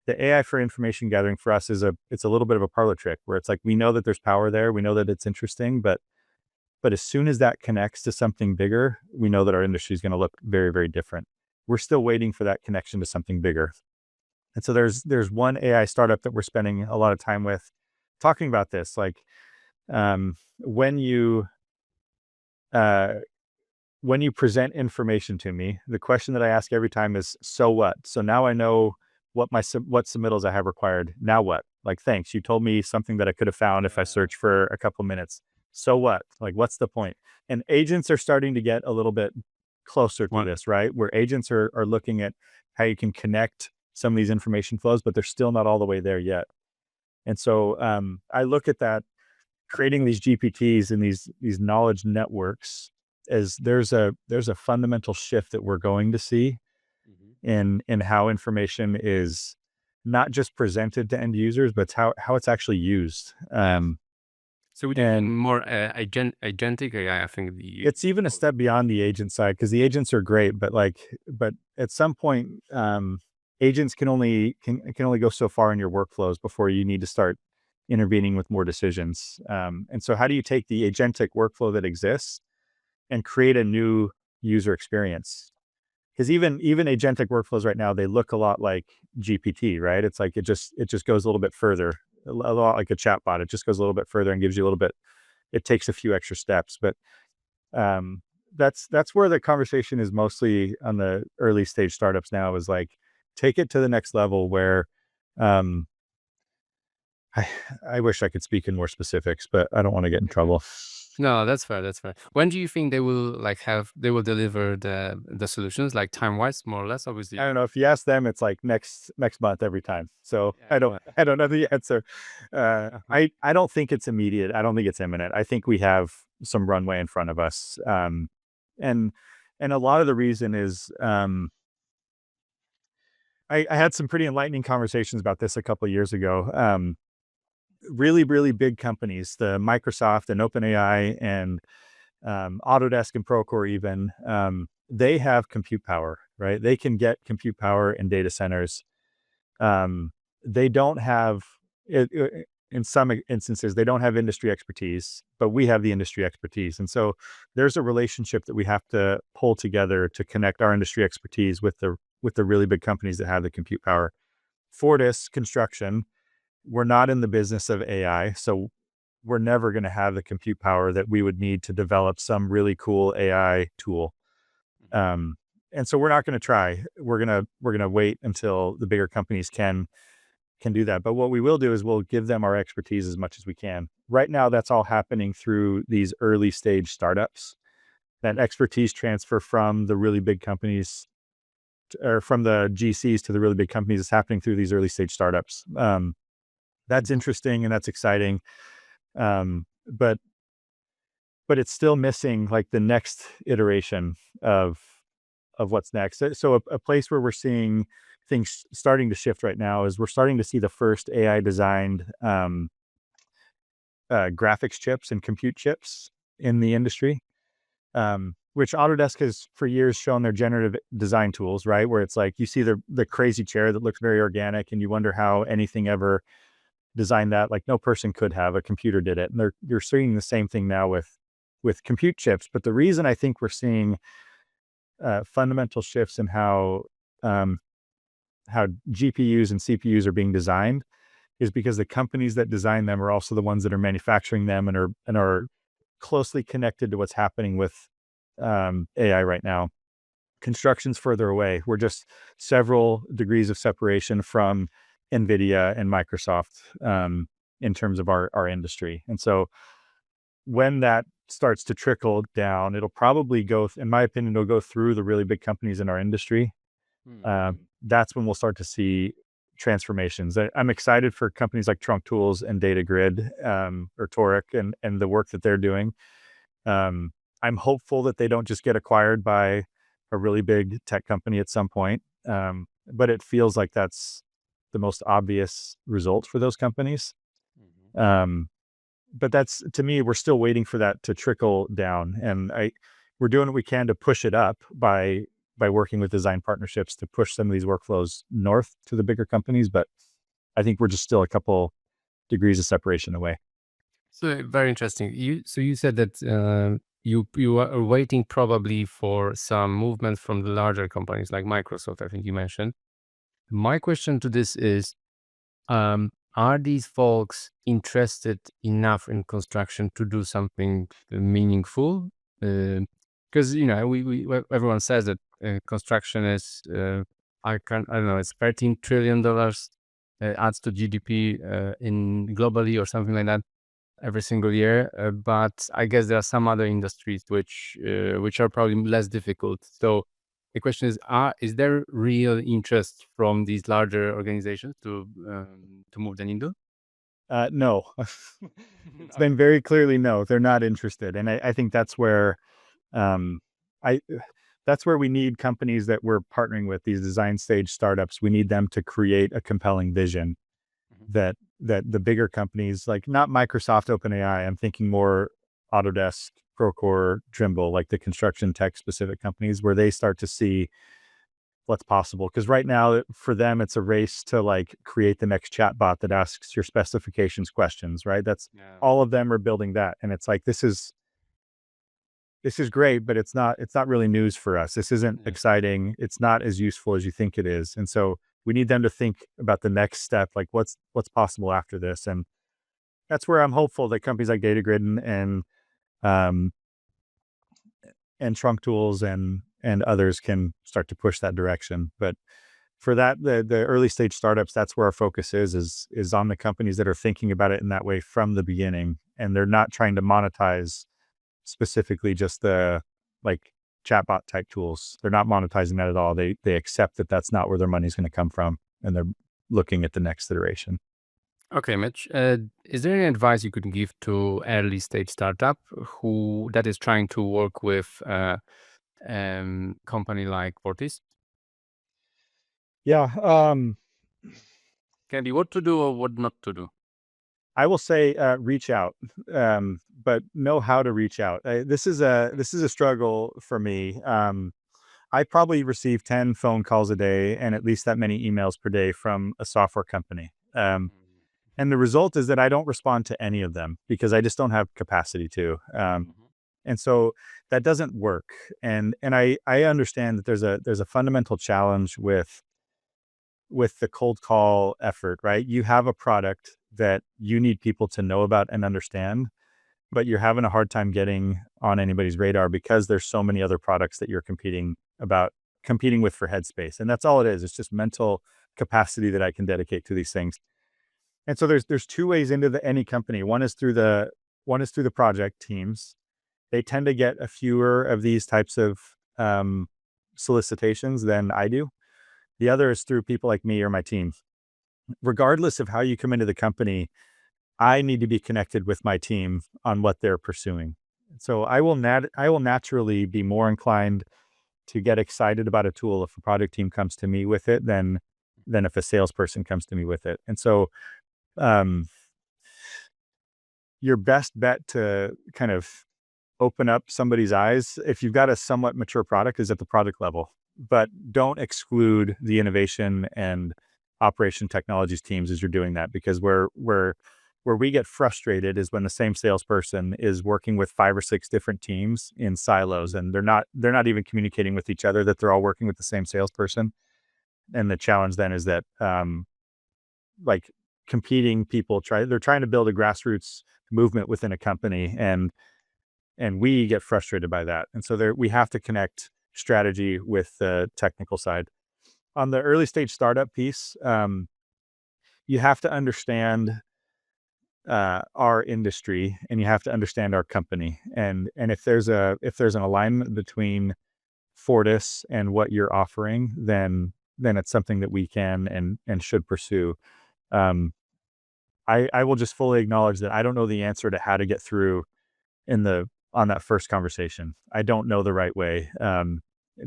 The AI for information gathering for us it's a little bit of a parlor trick, where it's like, we know that there's power there, we know that it's interesting, but as soon as that connects to something bigger, we know that our industry is going to look very, very different. We're still waiting for that connection to something bigger. And so there's one AI startup that we're spending a lot of time with talking about this. Like, when you present information to me, the question that I ask every time is, so what? So now I know what submittals I have required. Now what? Like, thanks. You told me something that I could have found if I searched for a couple minutes. So what? Like, what's the point? And agents are starting to get a little bit closer to this, right? Where agents are looking at how you can connect some of these information flows, but they're still not all the way there yet. And so I look at that, creating these GPTs and these knowledge networks, as there's a fundamental shift that we're going to see in how information is not just presented to end users, but how it's actually used. So we do more agentic AI. I think it's even a step beyond the agent side, because the agents are great, but at some point, agents can only go so far in your workflows before you need to start intervening with more decisions. And so how do you take the agentic workflow that exists and create a new user experience? Because even agentic workflows right now, they look a lot like GPT, right? It's like it just goes a little bit further, a lot like a chatbot. It just goes a little bit further and gives you a little bit. It takes a few extra steps, but that's where the conversation is mostly on the early stage startups now. Is like, take it to the next level where. I wish I could speak in more specifics, but I don't want to get in trouble. No, that's fair. That's fair. When do you think they will deliver the solutions, like time wise, more or less? Obviously, I don't know. If you ask them, it's like next month every time. So I don't know the answer. I don't think it's immediate. I don't think it's imminent. I think we have some runway in front of us. And a lot of the reason is, I had some pretty enlightening conversations about this a couple of years ago. Really, really big companies, the Microsoft and OpenAI and Autodesk and Procore even, they have compute power, right? They can get compute power in data centers. They don't have, in some instances, they don't have industry expertise, but we have the industry expertise. And so there's a relationship that we have to pull together to connect our industry expertise with the really big companies that have the compute power. Fortis Construction, we're not in the business of AI, so we're never going to have the compute power that we would need to develop some really cool AI tool. And so we're not going to try. We're going to wait until the bigger companies can do that. But what we will do is we'll give them our expertise as much as we can. Right now, that's all happening through these early stage startups. That expertise transfer from the really big companies, or from the GCs to the really big companies, is happening through these early stage startups. That's interesting and that's exciting. But it's still missing like the next iteration of what's next. So a place where we're seeing things starting to shift right now is we're starting to see the first AI designed graphics chips and compute chips in the industry, which Autodesk has for years shown their generative design tools, right? Where it's like you see the crazy chair that looks very organic and you wonder how anything ever designed that. Like, no person could have, a computer did it. And you're seeing the same thing now with compute chips. But the reason I think we're seeing fundamental shifts in how GPUs and CPUs are being designed is because the companies that design them are also the ones that are manufacturing them and are closely connected to what's happening with AI right now. Construction's further away. We're just several degrees of separation from NVIDIA and Microsoft in terms of our industry. And so when that starts to trickle down, it'll probably go, in my opinion, it'll go through the really big companies in our industry. That's when we'll start to see transformations. I'm excited for companies like Trunk Tools and Data Grid or Toric and the work that they're doing. I'm hopeful that they don't just get acquired by a really big tech company at some point. But it feels like that's the most obvious result for those companies. But that's, to me, we're still waiting for that to trickle down. And we're doing what we can to push it up by working with design partnerships to push some of these workflows north to the bigger companies. But I think we're just still a couple degrees of separation away. So very interesting. You said that you are waiting probably for some movement from the larger companies like Microsoft, I think you mentioned. My question to this is, are these folks interested enough in construction to do something meaningful? Because everyone says that construction is I don't know, it's $13 trillion adds to GDP in globally or something like that every single year. But I guess there are some other industries which are probably less difficult. So the question is there real interest from these larger organizations to move the needle? No, it's been very clearly no, they're not interested. And I think that's where that's where we need companies that we're partnering with, these design stage startups. We need them to create a compelling vision that the bigger companies, like not Microsoft, OpenAI, I'm thinking more Autodesk, Procore, Trimble, like the construction tech specific companies, where they start to see what's possible. Because right now, for them, it's a race to like create the next chatbot that asks your specifications questions, right? That's all of them are building that. And it's like, this is great, but it's not really news for us. This isn't exciting. It's not as useful as you think it is. And so we need them to think about the next step, like what's possible after this. And that's where I'm hopeful that companies like Data Grid and Trunk Tools and others can start to push that direction. But for that, the early stage startups, that's where our focus is on the companies that are thinking about it in that way from the beginning. And they're not trying to monetize specifically just the like chatbot type tools. They're not monetizing that at all. They accept that that's not where their money's going to come from. And they're looking at the next iteration. Okay, Mitch, is there any advice you could give to early stage startup that is trying to work with company like Fortis? Yeah. Can be what to do or what not to do. I will say reach out, but know how to reach out. This is a struggle for me. I probably receive 10 phone calls a day and at least that many emails per day from a software company. And the result is that I don't respond to any of them because I just don't have capacity to. And so that doesn't work. And I understand that there's a fundamental challenge with the cold call effort, right? You have a product that you need people to know about and understand, but you're having a hard time getting on anybody's radar because there's so many other products that you're competing with for headspace. And that's all it is. It's just mental capacity that I can dedicate to these things. And so there's two ways into any company. One is through the project teams. They tend to get a fewer of these types of solicitations than I do. The other is through people like me or my team. Regardless of how you come into the company, I need to be connected with my team on what they're pursuing. So I will naturally be more inclined to get excited about a tool if a product team comes to me with it than if a salesperson comes to me with it. And so your best bet to kind of open up somebody's eyes, if you've got a somewhat mature product, is at the product level. But don't exclude the innovation and operation technologies teams as you're doing that, because where we get frustrated is when the same salesperson is working with 5 or 6 different teams in silos, and they're not even communicating with each other, that they're all working with the same salesperson. And the challenge then is that like competing people they're trying to build a grassroots movement within a company, and we get frustrated by that. And so we have to connect strategy with the technical side. On the early stage startup piece, you have to understand our industry, and you have to understand our company, and if there's an alignment between Fortis and what you're offering, then it's something that we can and should pursue. Um, I will just fully acknowledge that I don't know the answer to how to get through on that first conversation. I don't know the right way,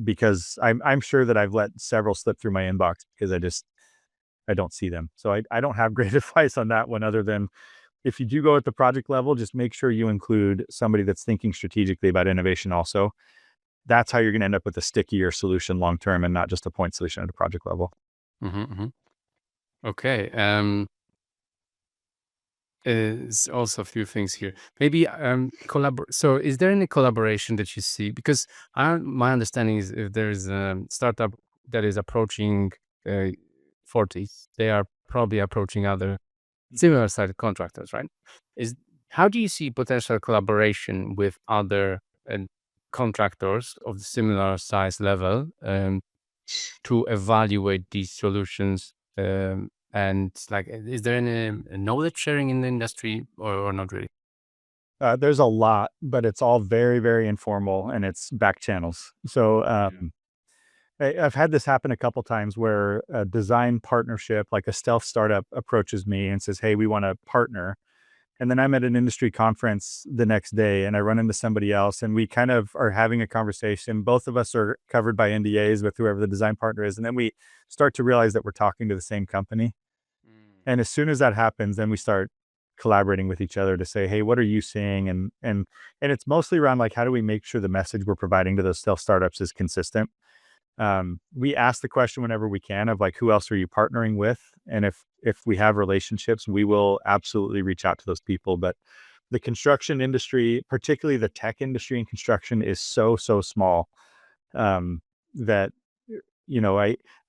because I'm sure that I've let several slip through my inbox because I don't see them. So I don't have great advice on that one, other than if you do go at the project level, just make sure you include somebody that's thinking strategically about innovation also. That's how you're going to end up with a stickier solution long term, and not just a point solution at a project level. Okay. Is also a few things here. Maybe So, is there any collaboration that you see? Because my understanding is, if there is a startup that is approaching 40s, they are probably approaching other similar sided contractors, right? How do you see potential collaboration with other contractors of the similar size level to evaluate these solutions? And like, is there any knowledge sharing in the industry, or not really? There's a lot, but it's all very, very informal, and it's back channels. So I've had this happen a couple times where a design partnership, like a stealth startup, approaches me and says, "Hey, we want to partner." And then I'm at an industry conference the next day, and I run into somebody else, and we kind of are having a conversation. Both of us are covered by NDAs with whoever the design partner is. And then we start to realize that we're talking to the same company. And as soon as that happens, then we start collaborating with each other to say, "Hey, what are you seeing?" And it's mostly around, like, how do we make sure the message we're providing to those stealth startups is consistent? We ask the question whenever we can of, like, who else are you partnering with? And if we have relationships, we will absolutely reach out to those people. But the construction industry, particularly the tech industry in construction, is so small, that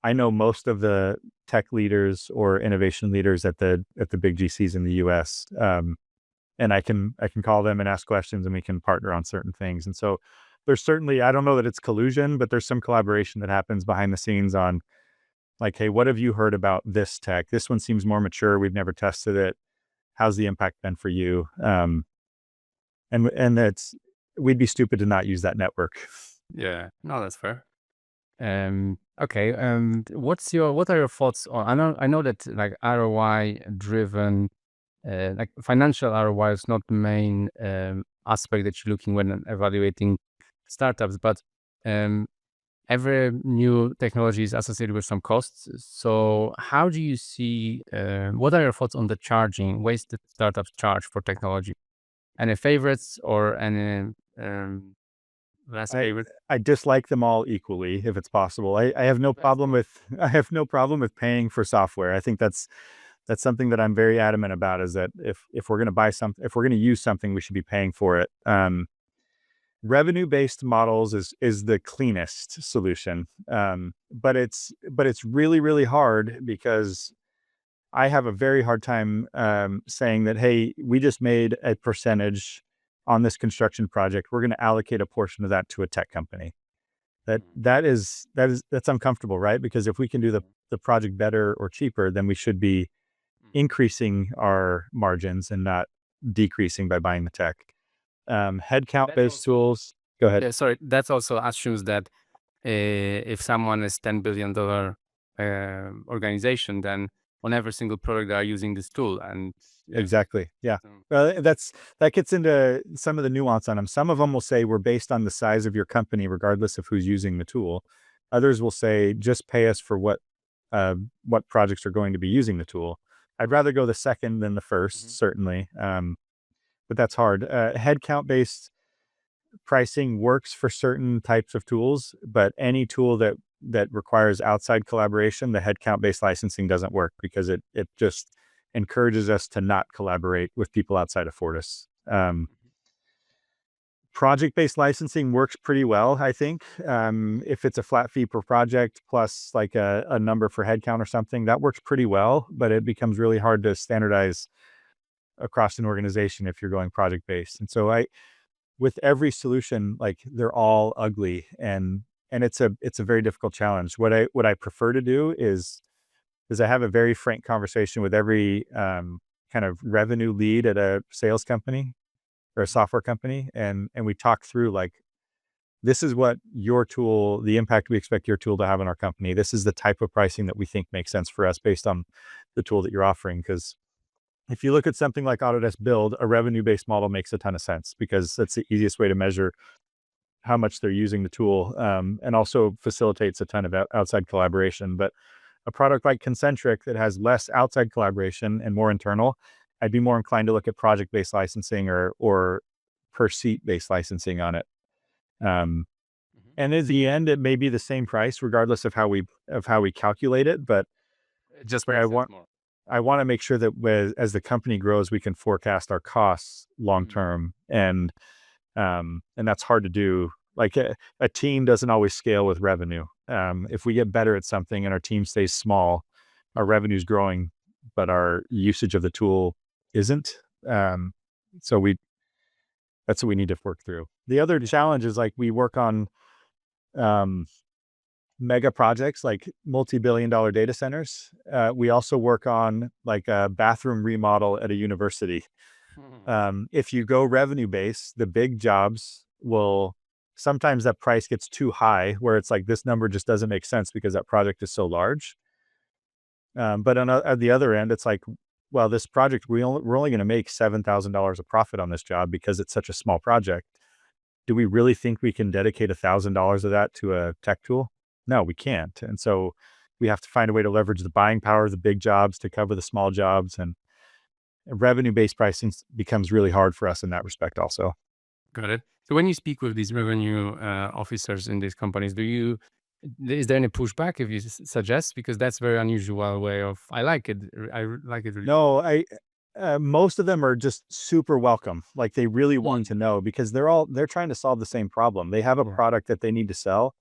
I know most of the tech leaders or innovation leaders at the big GCs in the US. And I can call them and ask questions, and we can partner on certain things. And so there's certainly, I don't know that it's collusion, but there's some collaboration that happens behind the scenes on, like, "Hey, what have you heard about this tech? This one seems more mature. We've never tested it. How's the impact been for you?" And we'd be stupid to not use that network. Yeah, no, that's fair. Okay. What are your thoughts on? I know that, like, ROI driven, like financial ROI is not the main aspect that you're looking when evaluating startups, but every new technology is associated with some costs. So how do you see? What are your thoughts on the charging ways that startups charge for technology? Any favorites, or any less I favorite? I dislike them all equally if it's possible. I have no problem with paying for software. I think that's something that I'm very adamant about, is that if we're going to if we're going to use something, we should be paying for it. Revenue-based models is the cleanest solution. But it's really, really hard, because I have a very hard time saying that, "Hey, we just made a percentage on this construction project. We're going to allocate a portion of that to a tech company." That's uncomfortable, right? Because if we can do the project better or cheaper, then we should be increasing our margins and not decreasing by buying the tech. Headcount-based tools. Go ahead. Yeah, sorry. That also assumes that if someone is $10 billion organization, then on every single product they are using this tool, and Exactly. Yeah. so- Well, that gets into some of the nuance on them. Some of them will say we're based on the size of your company, regardless of who's using the tool. Others will say just pay us for what projects are going to be using the tool. I'd rather go the second than the first, certainly. But that's hard. Headcount based pricing works for certain types of tools, but any tool that requires outside collaboration, the headcount based licensing doesn't work, because it just encourages us to not collaborate with people outside of Fortis. Project-based licensing works pretty well, I think. If it's a flat fee per project plus, like, a number for headcount or something, that works pretty well, but it becomes really hard to standardize across an organization if you're going project-based. And so with every solution, like, they're all ugly, and it's a very difficult challenge. What I prefer to do is is I have a very frank conversation with every kind of revenue lead at a sales company or a software company, and we talk through like, this is what your tool, the impact we expect your tool to have on our company. This is the type of pricing that we think makes sense for us based on the tool that you're offering. Because if you look at something like Autodesk Build, a revenue-based model makes a ton of sense because that's the easiest way to measure how much they're using the tool, and also facilitates a ton of outside collaboration. But a product like Concentric that has less outside collaboration and more internal, I'd be more inclined to look at project-based licensing or per seat-based licensing on it. And in the end, it may be the same price regardless of how we calculate it. But It just I makes want sense more. I want to make sure that as the company grows, we can forecast our costs long term, and that's hard to do. Like a team doesn't always scale with revenue. If we get better at something and our team stays small, our revenue is growing, but our usage of the tool isn't. So that's what we need to work through. The other challenge is like we work on mega projects like multi-billion-dollar data centers. We also work on like a bathroom remodel at a university. If you go revenue based, the big jobs will sometimes that price gets too high where it's like this number just doesn't make sense because that project is so large. But at the other end, it's like, well, this project, we're only going to make $7,000 of profit on this job because it's such a small project. Do we really think we can dedicate $1,000 of that to a tech tool? No, we can't. And so we have to find a way to leverage the buying power of the big jobs to cover the small jobs, and revenue-based pricing becomes really hard for us in that respect also. Got it. So when you speak with these revenue officers in these companies, is there any pushback if you suggest? Because that's very unusual way of, I like it. Like it really. No, most of them are just super welcome. Like they really want to know because they're trying to solve the same problem. They have a product that they need to sell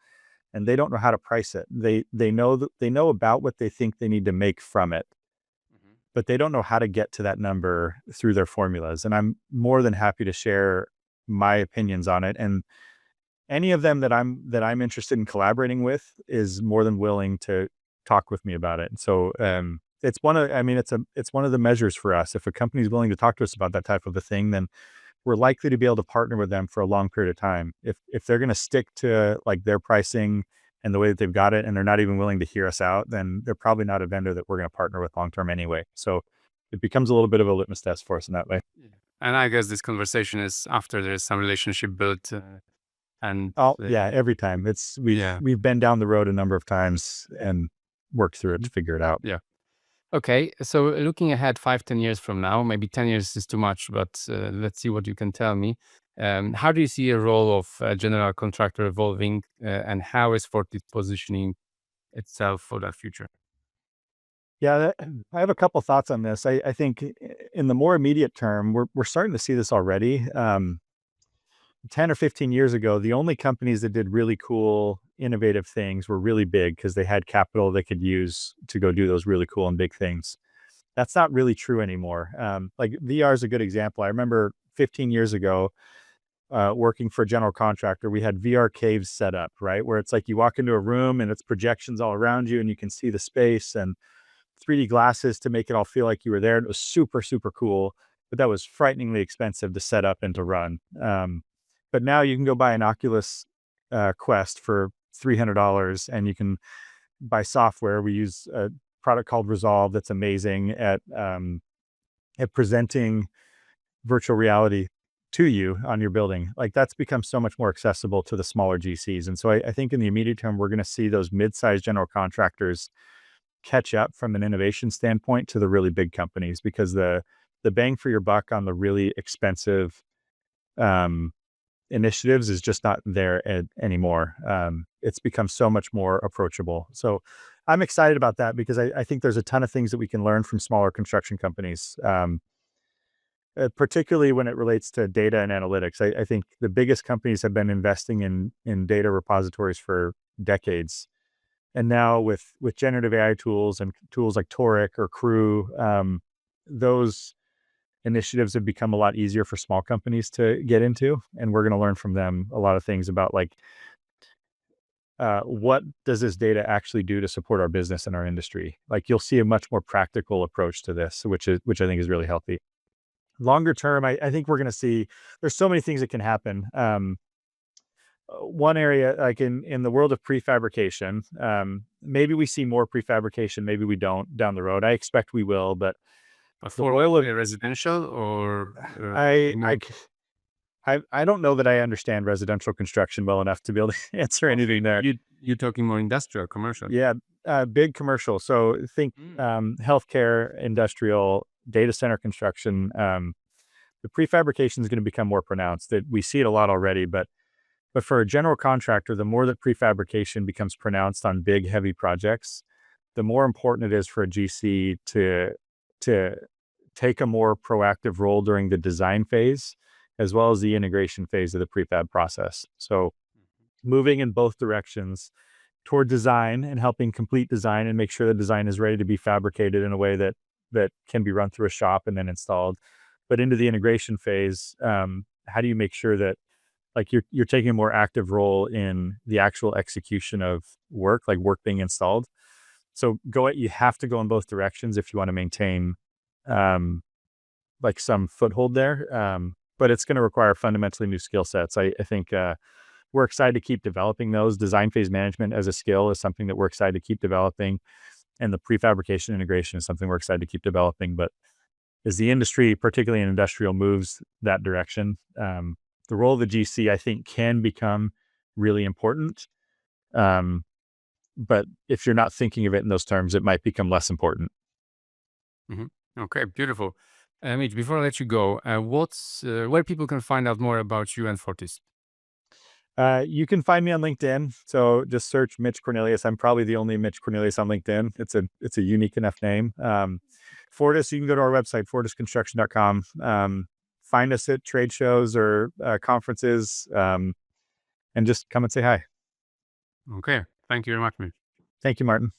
and they don't know how to price it. They know about what they think they need to make from it, but they don't know how to get to that number through their formulas. And I'm more than happy to share my opinions on it. And any of them that I'm interested in collaborating with is more than willing to talk with me about it. So it's one of the measures for us. If a company is willing to talk to us about that type of a thing, then we're likely to be able to partner with them for a long period of time. If they're going to stick to like their pricing and the way that they've got it, and they're not even willing to hear us out, then they're probably not a vendor that we're going to partner with long term anyway. So it becomes a little bit of a litmus test for us in that way. And I guess this conversation is after there's some relationship built. Every time we've been down the road a number of times and worked through it to figure it out. Yeah. Okay. So looking ahead 5-10 years from now, maybe 10 years is too much, but let's see what you can tell me. How do you see a role of a general contractor evolving, and how is Fortis positioning itself for that future? Yeah, I have a couple thoughts on this. I think in the more immediate term, we're starting to see this already. 10 or 15 years ago, the only companies that did really cool, innovative things were really big because they had capital they could use to go do those really cool and big things. That's not really true anymore. Like VR is a good example. I remember 15 years ago, working for a general contractor, we had VR caves set up, right? Where it's like you walk into a room and it's projections all around you and you can see the space, and 3D glasses to make it all feel like you were there. And it was super, super cool, but that was frighteningly expensive to set up and to run. But now you can go buy an Oculus Quest for $300 and you can buy software. We use a product called Resolve that's amazing at presenting virtual reality to you on your building. Like that's become so much more accessible to the smaller GCs. And so I think in the immediate term, we're going to see those mid-sized general contractors catch up from an innovation standpoint to the really big companies, because the bang for your buck on the really expensive initiatives is just not there anymore. It's become so much more approachable. So I'm excited about that because I think there's a ton of things that we can learn from smaller construction companies, particularly when it relates to data and analytics. I think the biggest companies have been investing in data repositories for decades. And now with generative AI tools and tools like Toric or Crew, those initiatives have become a lot easier for small companies to get into. And we're going to learn from them a lot of things about like what does this data actually do to support our business and our industry? Like you'll see a much more practical approach to this, which I think is really healthy. Longer term, I think we're going to see there's so many things that can happen. One area, like in the world of prefabrication, maybe we see more prefabrication, maybe we don't down the road. I expect we will, but For residential or I don't know that I understand residential construction well enough to be able to answer anything there. You're talking more industrial, commercial? Yeah, big commercial. So think healthcare, industrial, data center construction. The prefabrication is going to become more pronounced. That we see it a lot already, but for a general contractor, the more that prefabrication becomes pronounced on big, heavy projects, the more important it is for a GC to take a more proactive role during the design phase, as well as the integration phase of the prefab process. So moving in both directions toward design and helping complete design and make sure the design is ready to be fabricated in a way that can be run through a shop and then installed. But into the integration phase, how do you make sure that like you're taking a more active role in the actual execution of work, like work being installed? So you have to go in both directions if you want to maintain like some foothold there. But it's going to require fundamentally new skill sets. I think we're excited to keep developing those. Design phase management as a skill is something that we're excited to keep developing. And the prefabrication integration is something we're excited to keep developing. But as the industry, particularly in industrial, moves that direction, the role of the GC, I think, can become really important. But if you're not thinking of it in those terms, it might become less important. Okay, beautiful. Mitch, before I let you go, where people can find out more about you and Fortis? You can find me on LinkedIn. So just search Mitch Cornelius. I'm probably the only Mitch Cornelius on LinkedIn. It's a unique enough name. Fortis, you can go to our website, fortisconstruction.com. Find us at trade shows or conferences, and just come and say hi. Okay. Thank you very much, Mitch. Thank you, Martin.